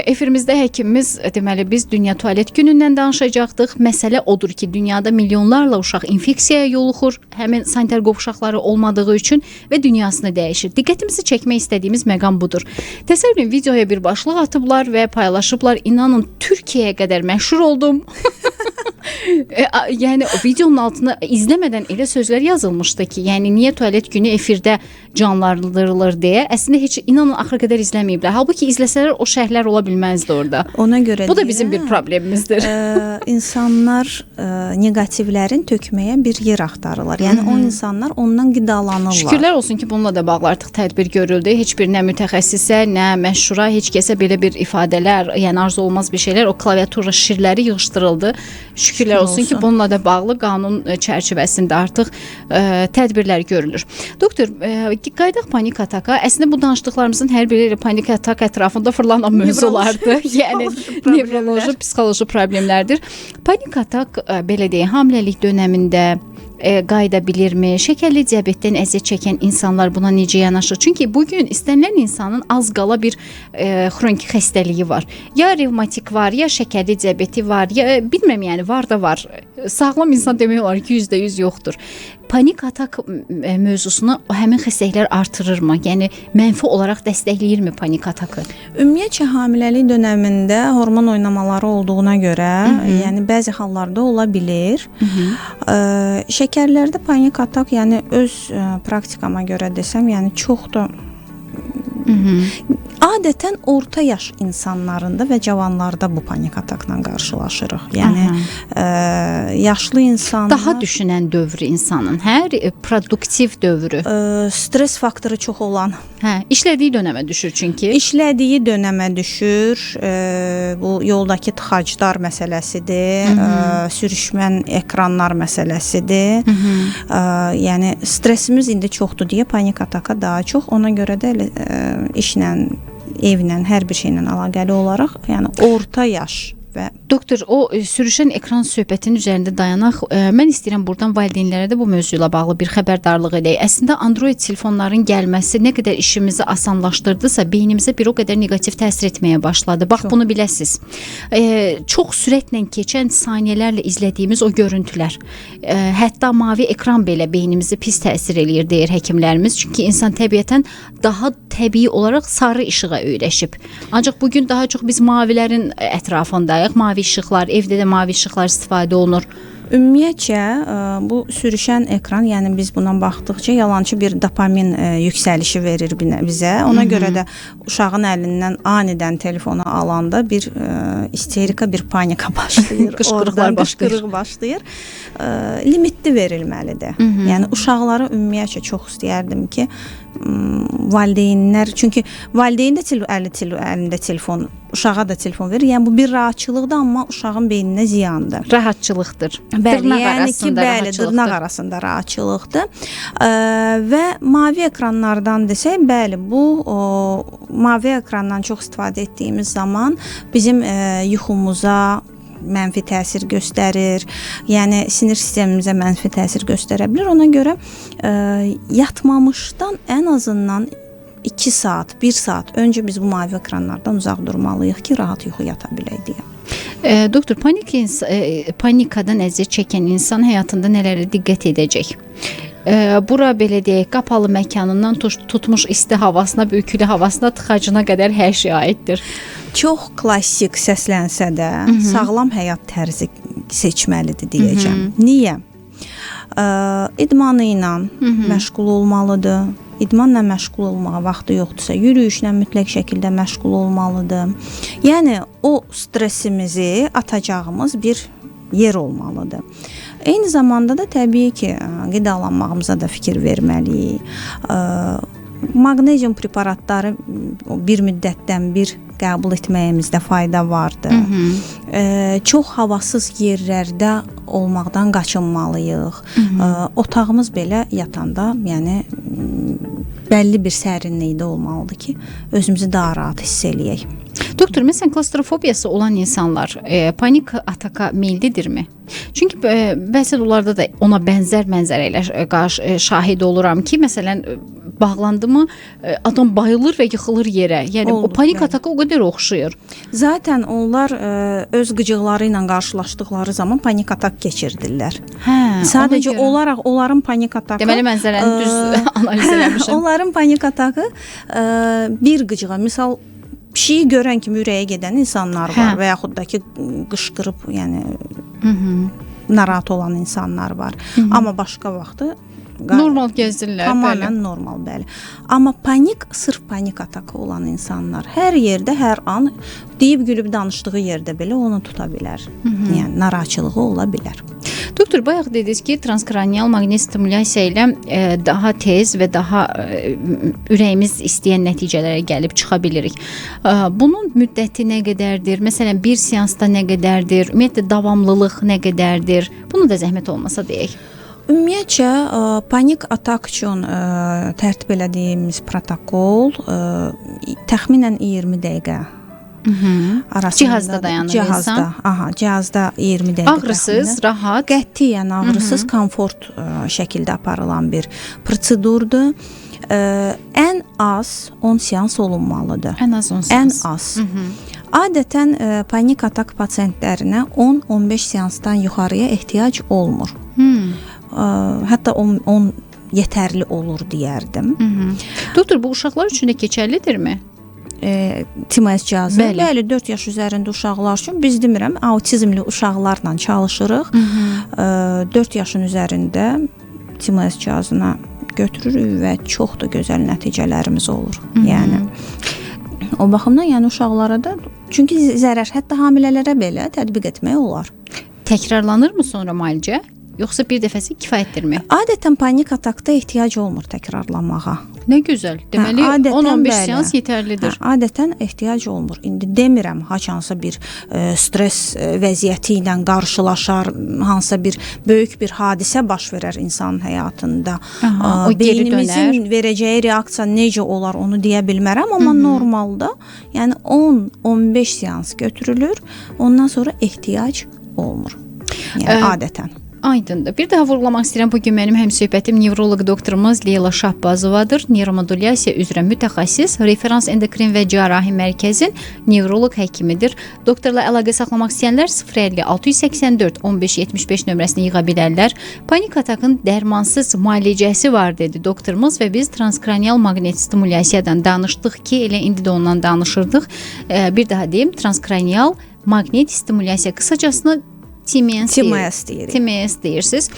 Efirimizdə həkimimiz, deməli, biz Dünya Tualet Günündən danışacaqdıq. Məsələ odur ki, dünyada milyonlarla uşaq infeksiyaya yoluxur, həmin sanitar qovşaqları olmadığı üçün və dünyasını dəyişir. Diqqətimizi çəkmək istədiyimiz məqam budur. Təsəvvürün, videoya bir başlıq atıblar və paylaşıblar. İnanın, Türkiyəyə qədər məşhur oldum. Yəni o videonun altına izləmədən elə sözlər yazılmışdı ki, yəni niyə tualet günü efirdə canlandırılır deyə. Əslində heç inanın axıra qədər izləməyiblər. Halbuki izləsələr o şərhlər ola bilməzdi orada. Ona görə bu da bizim bir problemimizdir. İnsanlar neqativlərin tökməyə bir yer axtarırlar. Yəni o insanlar ondan qidalanırlar. Şükürlər olsun ki, bununla da bağlı artıq tədbir görüldü. Heç bir nə mütəxəssisə, nə məşhura, heç kəsə belə bir ifadələr, yəni arzu olmaz bir şeylər, o klaviatura şirləri yığışdırıldı. Şükürlər olsun ki, bununla da bağlı qanun çərçivəsində artıq tədbirlər görülür. Doktor, qaydaq panik ataka. Əslində bu danışdıqlarımızın hər biri panik atak ətrafında fırlanan mövzulardır. Yəni nevroloji, psixoloji problemlərdir. Panik atak belə deyək, hamiləlik dönəmində qayıda bilirmi? Şəkərli diabetdən əziyyət çəkən insanlar buna necə yanaşır? Çünki bugün istənilən insanın az qala bir xroniki xəstəliyi var. Ya revmatik var, ya şəkərli diabeti var, ya bilmirəm, yəni var da var. Sağlam insan demək olar ki, %100 yoxdur. Panik atak mövzusunu həmin xəstəliklər artırırmı? Yəni mənfi olaraq dəstəkləyirmi panik atakı? Ümumiyyətcə hamiləlik dönəmində hormon oynamaları olduğuna görə, yəni bəzi hallarda ola bilir. Şəkərlərdə panik atak, yəni öz praktikama görə desəm, yəni çox da adətən orta yaş insanlarında və cavanlarda bu panik atakla qarşılaşırıq. Yəni yaşlı insanlar, daha düşünən dövrü insanın, hər produktiv dövrü, stres faktoru çox olan, işlədiyi dönəmə düşür çünki. İşlədiyi dönəmə düşür. Bu yoldakı tıxaclar məsələsidir, sürüşmən ekranlar məsələsidir. Yəni stresimiz indi çoxdur deyə panik ataka daha çox. Ona görə də işlə, evlə, hər bir şeylə əlaqəli olaraq, yəni orta yaş və Doktor, o sürüşən ekran söhbətinin üzərində dayanaq. Mən istəyirəm buradan valideynlərə də bu mövzu ilə bağlı bir xəbərdarlıq edək. Əslində Android telefonların gəlməsi nə qədər işimizi asanlaşdırdısa, beynimizə bir o qədər neqativ təsir etməyə başladı. Bax, bunu biləsiniz. Çox sürətlə keçən saniyələrlə izlədiyimiz o görüntülər, hətta mavi ekran belə beynimizi pis təsir eləyir deyir həkimlərimiz. Çünki insan təbiətən daha təbii olaraq sarı işığa öyrəşib. Ancaq bugün daha çox biz mavilərin ətrafındayıq. Mavi işıqlar, evdə də mavi işıqlar istifadə olunur. Ümumiyyətcə bu sürüşən ekran, yəni biz buna baxdıqca yalançı bir dopamin yüksəlişi verir bizə. Ona görə də uşağın əlindən anidən telefonu alanda bir isterika, bir panika başlayır. Qışqırıqlar qışqırıq başlayır. Limitli verilməlidir. Yəni uşaqlara ümumiyyətcə çox istəyərdim ki, valideynlər, çünki valideyn də əlində telefon, uşağa da telefon verir. Yəni bu bir rahatçılıqdır, amma uşağın beyninə ziyandır. Rahatçılıqdır. Bəli, yəni ki, bəli, dırnaq arasında rahatçılıqdır. Və mavi ekranlardan desək, bəli, bu mavi ekrandan çox istifadə etdiyimiz zaman bizim yuxumuza mənfi təsir göstərir. Yəni sinir sistemimizə mənfi təsir göstərə bilər. Ona görə yatmamışdan ən azından 2 saat, 1 saat öncə biz bu mavi ekranlardan uzaq durmalıyıq ki, rahat yuxu yata bilək deyə. Doktor, panikadan əziyyət çəkən insan həyatında nələrə diqqət edəcək? Bura belə deyək, qapalı məkanından tutmuş isti havasına, bükülü havasına, tıxacına qədər hər şey aiddir. Çox klassik səslənsə də sağlam həyat tərzi seçməlidir deyəcəm. Niyə? İdmanı ilə məşğul olmalıdır. İdmanla məşğul olmağa vaxtı yoxdursa, yürüyüşlə mütləq şəkildə məşğul olmalıdır. Yəni o stressimizi atacağımız bir yer olmalıdır. Eyni zamanda da təbii ki, qidalanmağımıza da fikir verməliyik. Maqnezium preparatları bir müddətdən bir qəbul etməyimizdə fayda vardır. Çox havasız yerlərdə olmaqdan qaçınmalıyıq. Otağımız belə yatanda, yəni bəlli bir sərinlikdə olmalıdır ki, özümüzü daha rahat hiss eləyək. Doktor, məsələn, klaustrofobiyası olan insanlar panik ataka meyllidirmi? Çünki bəzən onlarda da ona bənzər mənzərələr şahid oluram ki, məsələn, bağlandı mı adam bayılır və yıxılır yerə. Yəni o panik ataka o qədər oxşuyur. Zaten onlar öz qıcıqları ilə qarşılaşdıqları zaman panik atak keçirdirlər. Sadəcə olaraq onların panik atakı. Deməli mənzərəni düz analiz eləmişəm. Onların panik atakı bir qıcığa, misal pişiyi görən kimi ürəyə gedən insanlar var və yaxud da ki qışqırıb, yəni narahat olan insanlar var. Amma başqa vaxtı normal gəzdirlər. Tamamilə normal, bəli. Amma sırf panik atakı olan insanlar hər yerdə, hər an deyib gülüb danışdığı yerdə belə onu tuta bilər. Yəni narahatçılığı ola bilər. Doktor, bayaq dediniz ki, transkranial maqnit stimulyasiya ilə daha tez və daha ürəyimiz istəyən nəticələrə gəlib çıxa bilirik. Bunun müddəti nə qədərdir? Məsələn, bir seansda nə qədərdir? Ümumiyyətlə davamlılıq nə qədərdir? Bunu da zəhmət olmasa deyək. Ümumiyyətcə, panik atak üçün tərtib elədiyimiz protokol təxminən 20 dəqiqə arasında. Cihazda dayanır insan. Cihazda 20 dəqiqə. Ağrısız, rahat. Qətiyyən ağrısız, komfort şəkildə aparılan bir prosedurdur. Ən az 10 seans olunmalıdır. Ən az 10 seans. Ən az. Adətən panik atak pasiyentlərinə 10-15 seansdan yuxarıya ehtiyac olmur. Hətta 10 yetərli olur deyərdim. Doktor, bu uşaqlar üçün də keçərlidirmi? TMS cihazı. Bəli, 4 yaş üzərində uşaqlar üçün biz demirəm, autizmli uşaqlarla çalışırıq. 4 yaşın üzərində TMS cihazına götürürük və çox da gözəl nəticələrimiz olur. Yəni o baxımdan yəni uşaqlara da, çünki zərər hətta hamilələrə belə tətbiq etmək olar. Təkrarlanırmı sonra müalicə? Yoxsa bir dəfəsi kifayətdirmi? Adətən panik atakda ehtiyac olmur təkrarlanmağa. nə gözəl. Deməli adətən 10-15 bəli. seans yetərlidir. Adətən ehtiyac olmur. İndi demirəm haçansa bir stres vəziyyəti ilə qarşılaşar, hansısa bir böyük bir hadisə baş verər insanın həyatında. O geri Beynimizin dönər. verəcəyi reaksiya necə olar onu deyə bilmərəm, amma normalda yəni 10-15 seans götürülür. Ondan sonra ehtiyac olmur. Yəni adətən. Aydındır. Bir daha vurğulamaq istəyirəm, bugün mənim həmsöhbətim nevroloq doktorumuz Leyla Şahbazovadır. Neyromodulyasiya üzrə mütəxəssis, referans endokrin və cərrahi mərkəzin nevroloq həkimidir. Doktorla əlaqə saxlamaq istəyənlər 050 684 15 75 nömrəsinə yığa bilərlər. Panik atakın dərmansız müalicəsi var dedi doktorumuz və biz transkranial maqnit stimulyasiyadan danışdıq ki, elə indi də ondan danışırdıq. Bir daha deyim, transkranial maqnit stimulyasiya qısacasını TMS deyirik. TMS deyirsiniz.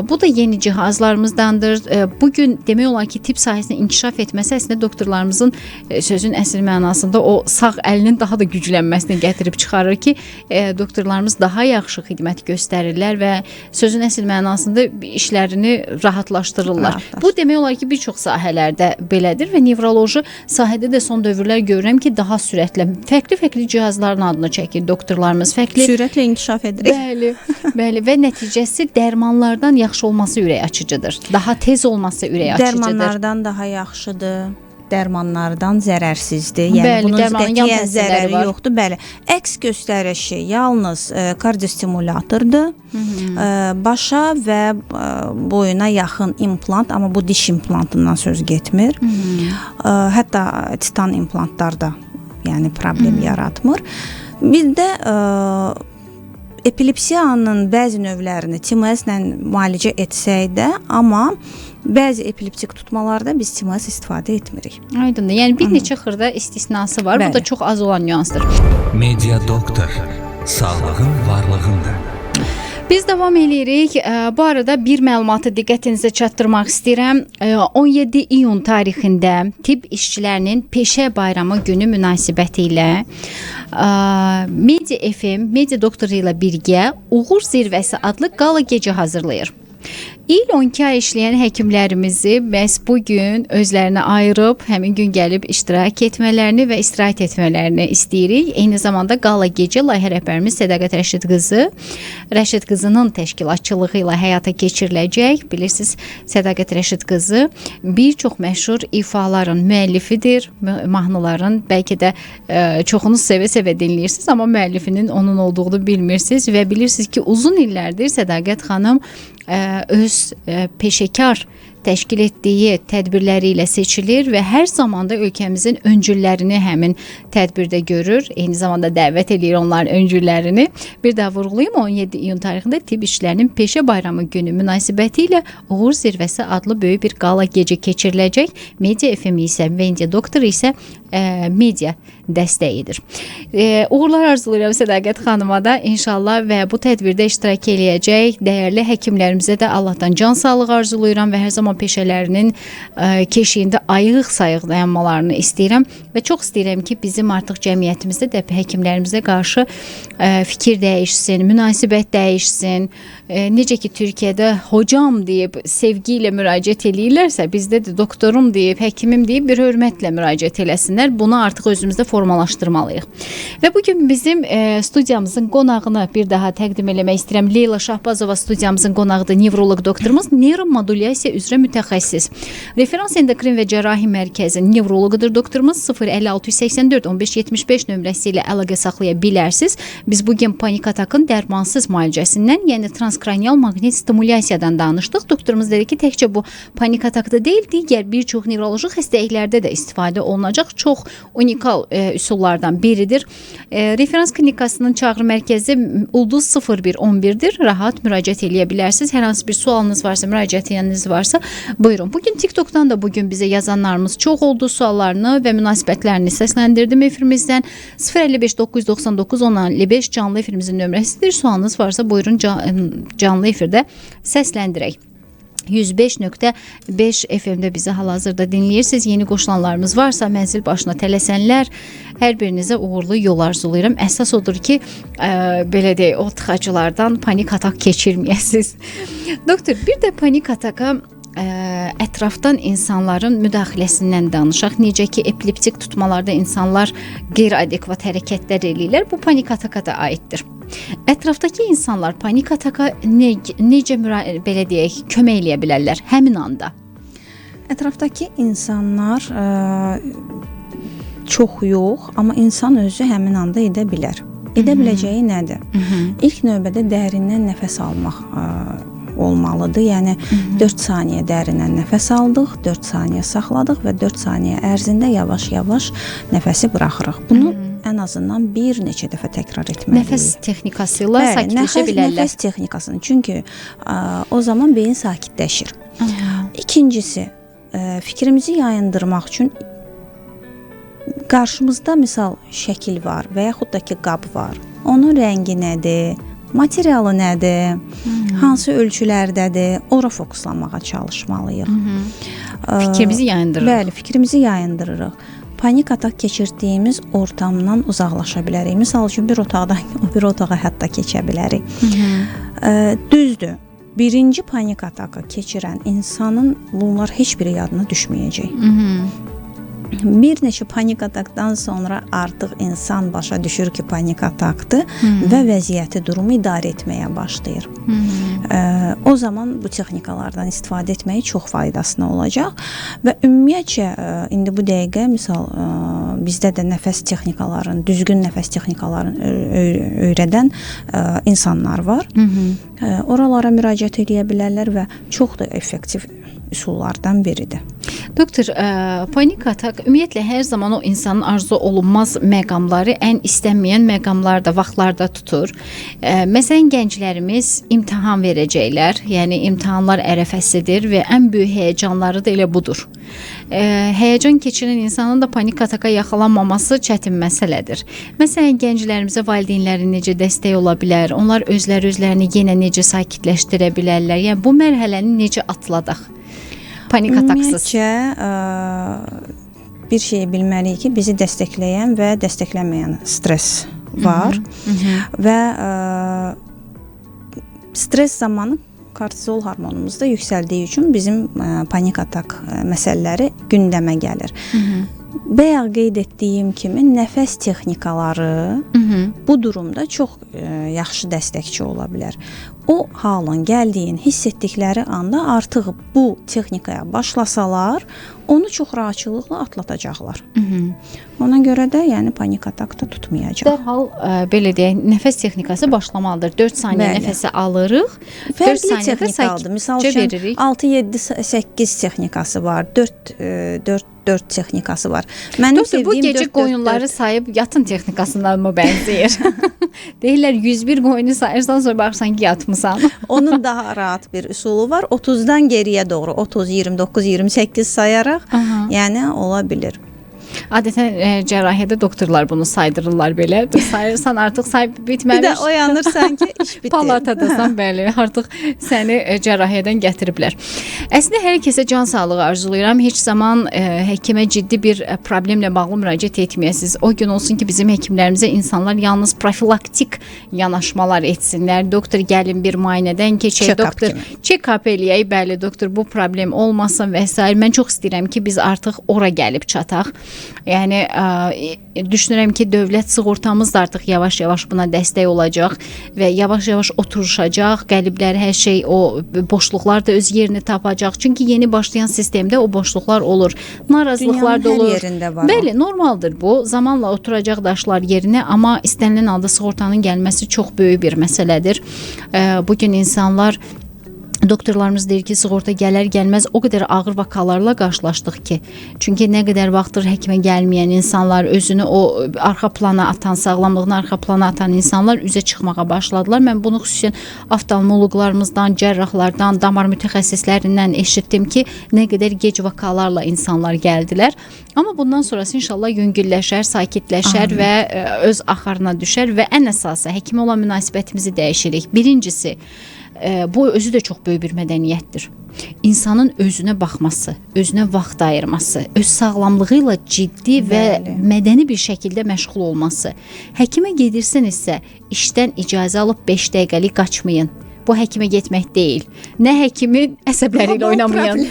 Bu da yeni cihazlarımızdandır. Bugün demək olar ki, tibb sahəsində inkişaf etməsi əslində doktorlarımızın sözün əsl mənasında o sağ əlinin daha da güclənməsini gətirib çıxarır ki, doktorlarımız daha yaxşı xidmət göstərirlər və sözün əsl mənasında işlərini rahatlaşdırırlar. Bu demək olar ki, bir çox sahələrdə belədir və nevroloji sahədə də son dövrlər görürəm ki, daha sürətlə fərqli cihazların adını çəkir doktorlarımız. Sürətlə inkişaf edir. Bəli və nəticəsi dərmanlardan yaxşı olması ürək açıcıdır. Daha tez olması ürək açıcıdır. Dərmanlardan daha yaxşıdır. Dərmanlardan zərərsizdir. Yəni bəli, bunun qətiyyən zərəri yoxdur. Bəli. Əks göstərişi yalnız kardiostimulatordur. Başa və boyuna yaxın implant, amma bu diş implantından söz getmir. Hətta titan implantlarda yəni problem yaratmır. Bir də epilepsiyanın bəzi növlərini TMS-lə müalicə etsək də, amma bəzi epileptik tutmalarda biz TMS istifadə etmirik. Aydındır. Yəni bir neçə xırda istisnası var. Bəli. Bu da çox az olan nüansdır. Media Doktor. Sağlığın varlığında. Biz davam edirik. Bu arada bir məlumatı diqqətinizə çatdırmaq istəyirəm. 17 iyun tarixində tibb işçilərinin peşə bayramı günü münasibəti ilə Media FM, Media Doktoru ilə birgə Uğur Zirvəsi adlı qala gecə hazırlayır. İl 12 ay işləyən həkimlərimizi məhz bu gün özlərinə ayırıb həmin gün gəlib iştirak etmələrini və istirahət etmələrini istəyirik. Eyni zamanda qala gecə layihə rəhbərimiz Sədaqət Rəşid qızının təşkilatçılığı ilə həyata keçiriləcək. Bilirsiniz, Sədaqət Rəşid qızı bir çox məşhur ifaların müəllifidir. Mahnıların bəlkə də çoxunu sevə-sevə dinləyirsiniz, amma müəllifinin onun olduğunu bilmirsiniz və bilirsiniz ki, uzun illərdir Sədaqət xanım öz peşəkar təşkil etdiyi tədbirləri ilə seçilir və hər zamanda ölkəmizin öncüllərini həmin tədbirdə görür. Eyni zamanda dəvət edir onların öncüllərini. Bir daha vurğulayım, 17 iyun tarixində tibb işçilərinin peşə bayramı günü münasibəti ilə Uğur Zirvəsi adlı böyük bir qala gecə keçiriləcək. Media FM isə Media Doktor isə media dəstəyidir. Uğurlar arzulayıram Sədaqət xanıma da inşallah və bu tədbirdə iştirak eləyəcək dəyərli həkimlərimizə də Allahdan can sağlığı arzulayıram və hər zaman peşələrinin keşiyində ayıq-sayıq dayanmalarını istəyirəm və çox istəyirəm ki, bizim artıq cəmiyyətimizdə də həkimlərimizə qarşı fikir dəyişsin, münasibət dəyişsin. Necə ki, Türkiyədə hocam deyib sevgi ilə müraciət eləyirlərsə, bizdə də doktorum deyib, həkimim deyib bir hörmətlə müraciət eləsinlər. Bunu artıq özümüzdə formalaşdırmalıyıq. Və bugün bizim studiyamızın qonağını bir daha təqdim eləmək istəyirəm. Leyla Şahbazova studiyamızın qonağıdır, nevroloq doktorumuz, neyromodulyasiya üzrə mütəxəssis. Referans endokrin və cərrahi mərkəzin nevroloqudur doktorumuz. 050 684 15 75 nömrəsi ilə əlaqə saxlaya bilərsiniz. Biz bugün panik atakın dərmansız müalicəsindən, yəni transkranial maqnit stimulyasiyadan danışdıq. Doktorumuz dedi ki, təkcə bu panik atakda deyil, digər bir çox nevroloji xəstəliklərdə də istifadə olunacaq. Çox unikal üsullardan biridir. Referans klinikasının çağrı mərkəzi Ulduz 0111-dir. Rahat müraciət eləyə bilərsiniz. Hər hansı bir sualınız varsa, müraciətiniz varsa, buyurun. Bugün TikTok'dan da bugün bizə yazanlarımız çox oldu. Suallarını və münasibətlərini səsləndirdim efirimizdən. 055 999 1055 canlı efirimizin nömrəsidir. Sualınız varsa, buyurun canlı efirdə səsləndirək. 105.5 FM-də bizi hal-hazırda dinləyirsiniz. Yeni qoşulanlarımız varsa, mənzil başına tələsənlər, hər birinizə uğurlu yol arzulayıram. Əsas odur ki, belə deyək, o tıxacılardan panik atak keçirməyəsiniz. Doktor, bir də panik ataka ətrafdan insanların müdaxiləsindən danışaq. Necə ki, epileptik tutmalarda insanlar qeyri-adekvat hərəkətlər eləyirlər. Bu panik ataka da aiddir. Ətrafdakı insanlar panik ataka necə belə deyək, kömək eləyə bilərlər həmin anda? Ətrafdakı insanlar çox yox, amma insan özü həmin anda edə bilər. Edə biləcəyi nədir? İlk növbədə dərindən nəfəs almaq olmalıdır. Yəni 4 saniyə dərindən nəfəs aldıq, 4 saniyə saxladıq və 4 saniyə ərzində yavaş-yavaş nəfəsi buraxırıq. Bunu ən azından bir neçə dəfə təkrar etməliyik. Nəfəs texnikası ilə sakitləşə bilərlər. Nəfəs texnikasını. Çünki o zaman beyin sakitləşir. İkincisi, fikrimizi yayındırmaq üçün qarşımızda misal şəkil var və yaxud da ki qab var. Onun rəngi nədir? Materialı nədir? Hansı ölçülərdədir? Ora fokuslanmağa çalışmalıyıq. Fikrimizi yayındırırıq. Bəli, fikrimizi yayındırırıq. Panik atak keçirdiyimiz ortamdan uzaqlaşa bilərik. Misal üçün bir otaqdan o bir otağa hətta keçə bilərik. Düzdür. Birinci panik ataka keçirən insanın bunlar heç biri yadına düşməyəcək. Bir neçə panik atakdan sonra artıq insan başa düşür ki, panik atakdır və vəziyyəti, durumu idarə etməyə başlayır. O zaman bu texnikalardan istifadə etməyi çox faydasına olacaq və ümumiyyətcə indi bu dəqiqə misal bizdə də nəfəs texnikalarını, düzgün nəfəs texnikalarını öyrədən insanlar var. Oralara müraciət edə bilərlər və çox da effektiv üsullardan biridir. Doktor, panik atak ümumiyyətlə hər zaman o insanın arzu olunmaz məqamları, ən istənməyən məqamlarda, vaxtlarda tutur. Məsələn, gənclərimiz imtahan verəcəklər, yəni imtahanlar ərəfəsidir və ən böyük həyəcanları da elə budur. Həyəcan keçirən insanın da panik ataka yaxalanmaması çətin məsələdir. Məsələn, gənclərimizə valideynləri necə dəstək ola bilər, onlar özlərini yenə necə sakitləşdirə bilərlər, yəni bu mərhələni necə atladaq? Panik ataksız. Ümumiyyətcə, bir şeyi bilməliyik ki, bizi dəstəkləyən və dəstəklənməyən stres var və stres zamanı kortizol hormonumuz da yüksəldiyi üçün bizim panik atak məsələləri gündəmə gəlir. Bayaq qeyd etdiyim kimi nəfəs texnikaları bu durumda çox yaxşı dəstəkçi ola bilər. O halın gəldiyin, hiss etdikləri anda artıq bu texnikaya başlasalar, onu çox rahatçılıqla atlatacaqlar. Ona görə də yəni panik atak da tutmayacaq. Dərhal belə deyək, nəfəs texnikası başlamalıdır. 4 saniyə nəfəsi alırıq. Fərqli texnikadır. Misal üçün 6-7-8 texnikası var. 4 texnikası var. Mənim Doktor, bu gecə qoyunları sayıb yatın texnikasından mı bənzəyir? Deyirlər 101 qoyunu sayırsan sonra baxırsan ki yatmısan. Onun daha rahat bir üsulu var. 30-dan geriyə doğru 30, 29, 28 sayaraq yəni ola bilir. Adətən cərrahiyyədə doktorlar bunu saydırırlar belə. Sayırsan artıq say bitməmiş. Bir də oyanırsan ki, iş bitir. Palatadasan, bəli, artıq səni cərrahiyyədən gətiriblər. Əslində hər kəsə can sağlığı arzulayıram. Heç zaman həkimə ciddi bir problemlə bağlı müraciət etməyəsiniz. O gün olsun ki, bizim həkimlərimizə insanlar yalnız profilaktik yanaşmalar etsinlər. Doktor gəlin bir müayinədən keçək, doktor check-up eləyək, bəli, doktor bu problem olmasın və s. Mən çox istəyirəm ki, biz artıq ora gəlib çataq. Yəni düşünürəm ki, dövlət sığortamız da artıq yavaş-yavaş buna dəstək olacaq və yavaş-yavaş oturuşacaq. Qəliblər, hər şey, o boşluqlar da öz yerini tapacaq. Çünki yeni başlayan sistemdə o boşluqlar olur. Narazılıqlar da olur. Dünyanın hər yerində var. Bəli, normaldır bu. Zamanla oturacaq daşlar yerinə, amma istənilən halda sığortanın gəlməsi çox böyük bir məsələdir. Bugün insanlar doktorlarımız deyir ki, sığorta gələr-gəlməz o qədər ağır vakalarla qarşılaşdıq ki, çünki nə qədər vaxtdır həkimə gəlməyən insanlar, özünü o arxa plana atan, sağlamlığını arxa plana atan insanlar üzə çıxmağa başladılar. Mən bunu xüsusən oftalmoloqlarımızdan, cərrahlardan, damar mütəxəssislərindən eşitdim ki, nə qədər gec vakalarla insanlar gəldilər. Amma bundan sonrası inşallah yüngülləşər, sakitləşər və öz axarına düşər və ən əsası həkimə olan münasibətimizi dəyişirik. Birincisi, bu özü də çox böyük bir mədəniyyətdir. İnsanın özünə baxması, özünə vaxt ayırması, öz sağlamlığı ilə ciddi və mədəni bir şəkildə məşğul olması. Həkimə gedirsinizsə, işdən icazə alıb 5 dəqiqəlik qaçmayın. bu həkimə getmək deyil. Nə həkimin əsəbləri ilə oynamayan.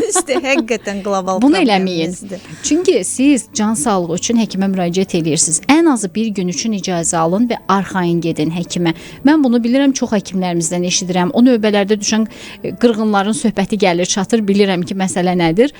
İşte həqiqətən qlobal Bunu eləməyin. problemimizdir. Çünki siz can sağlığı üçün həkimə müraciət edirsiniz. Ən azı bir gün üçün icazə alın və arxayın gedin həkimə. Mən bunu bilirəm, çox həkimlərimizdən eşidirəm. O növbələrdə düşən qırğınların söhbəti gəlir, çatır, bilirəm ki, məsələ nədir.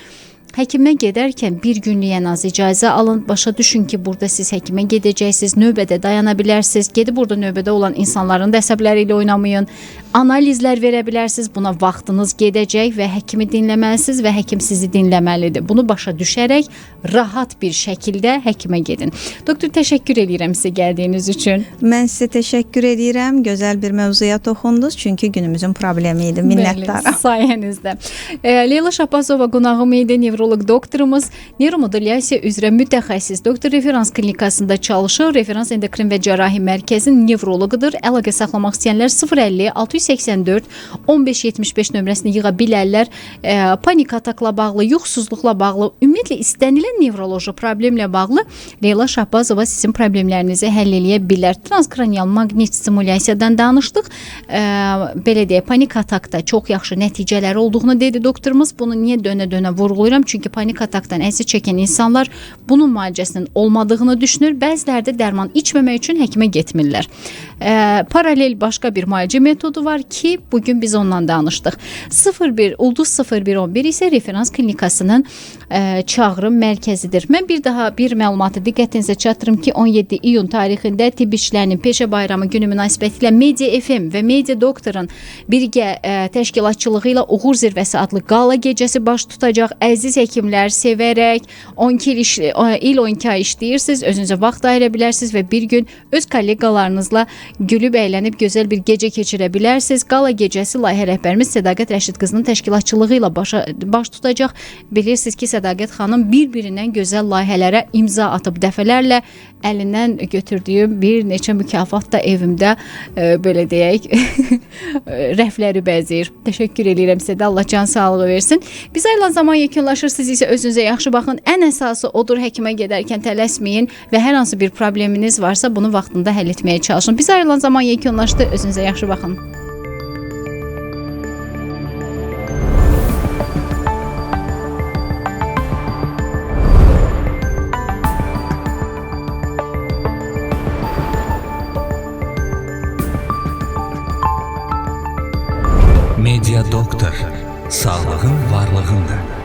Həkimə gedərkən bir günlük ən az icazə alın. Başa düşün ki, burada siz həkimə gedəcəksiniz, növbədə dayana bilərsiniz. Gedib burada növbədə olan insanların da əsəbləri ilə oynamayın. Analizlər verə bilərsiniz. Buna vaxtınız gedəcək və həkimi dinləməlisiniz və həkim sizi dinləməlidir. Bunu başa düşərək rahat bir şəkildə həkimə gedin. Doktor, təşəkkür edirəm sizə gəldiyiniz üçün. Mən sizə təşəkkür edirəm. Gözəl bir mövzuya toxundunuz. Çünki günümüzün problemi idi. Minnətdaram. Bəli, sayənizdə. Leyla Şahbazova qonağım idi, nevroloq doktorumuz, nevromodulyasiya üzrə mütəxəssis doktor referans klinikasında çalışır. Referans endokrin və cərrahi mərkəzin nevroloqudur. Əlaqə saxlamaq istəyənlər 050 684 1575 nömrəsini yığa bilərlər. Panik atakla bağlı, yuxusuzluqla bağlı, ümumiyyətlə istənilən nevroloji problemlə bağlı Leyla Şahbazova sizin problemlərinizi həll eləyə bilər. Transkranial maqnit stimulyasiyadan danışdıq. Belə deyək, panik atakda çox yaxşı nəticələri olduğunu dedi doktorumuz. Bunu niyə dönə-dönə vurğulayıram? Çünki panik atakdan əziyyət çəkən insanlar bunun müalicəsinin olmadığını düşünür. Bəziləri də dərman içməmək üçün həkimə getmirlər. Paralel başqa bir müalicə metodu var ki, bugün biz ondan danışdıq. 01 Ulduz 0111 isə referans klinikasının çağrım mərkəzidir. Mən bir daha bir məlumatı diqqətinizə çatdırım ki, 17 iyun tarixində tibb işlərinin peşə bayramı günü münasibətilə Media FM və Media Doktorun birgə təşkilatçılığı ilə Uğur Zirvəsi adlı qala gecəsi baş tutacaq. Əziz həkimlər, sevərək 12 il 12 ay işləyirsiniz, özünüzə vaxt ayıra bilərsiniz və bir gün öz kolleqalarınızla gülüb əylənib gözəl bir gecə keçirə bilərsiniz. Qala gecəsi layihə rəhbərimiz Sədaqət Rəşid qızının təşkilatçılığı ilə baş tutacaq. Bilirsiniz ki, Sədaqət xanım bir-birindən gözəl layihələrə imza atıb, dəfələrlə əlindən götürdüyüm bir neçə mükafat da evimdə belə deyək rəfləri bəzəyir. Təşəkkür edirəm sizə də, Allah can sağlığı versin. Biz ayrılan zaman yekunlaşır, siz isə özünüzə yaxşı baxın. Ən əsası odur, həkimə gedərkən tələsməyin və hər hansı bir probleminiz varsa bunu vaxtında həll etməyə çalışın. Biz ayrılan zaman yekunlaşdı, özünüzə yaxşı baxın. Media Doktor, sağlığın varlığında.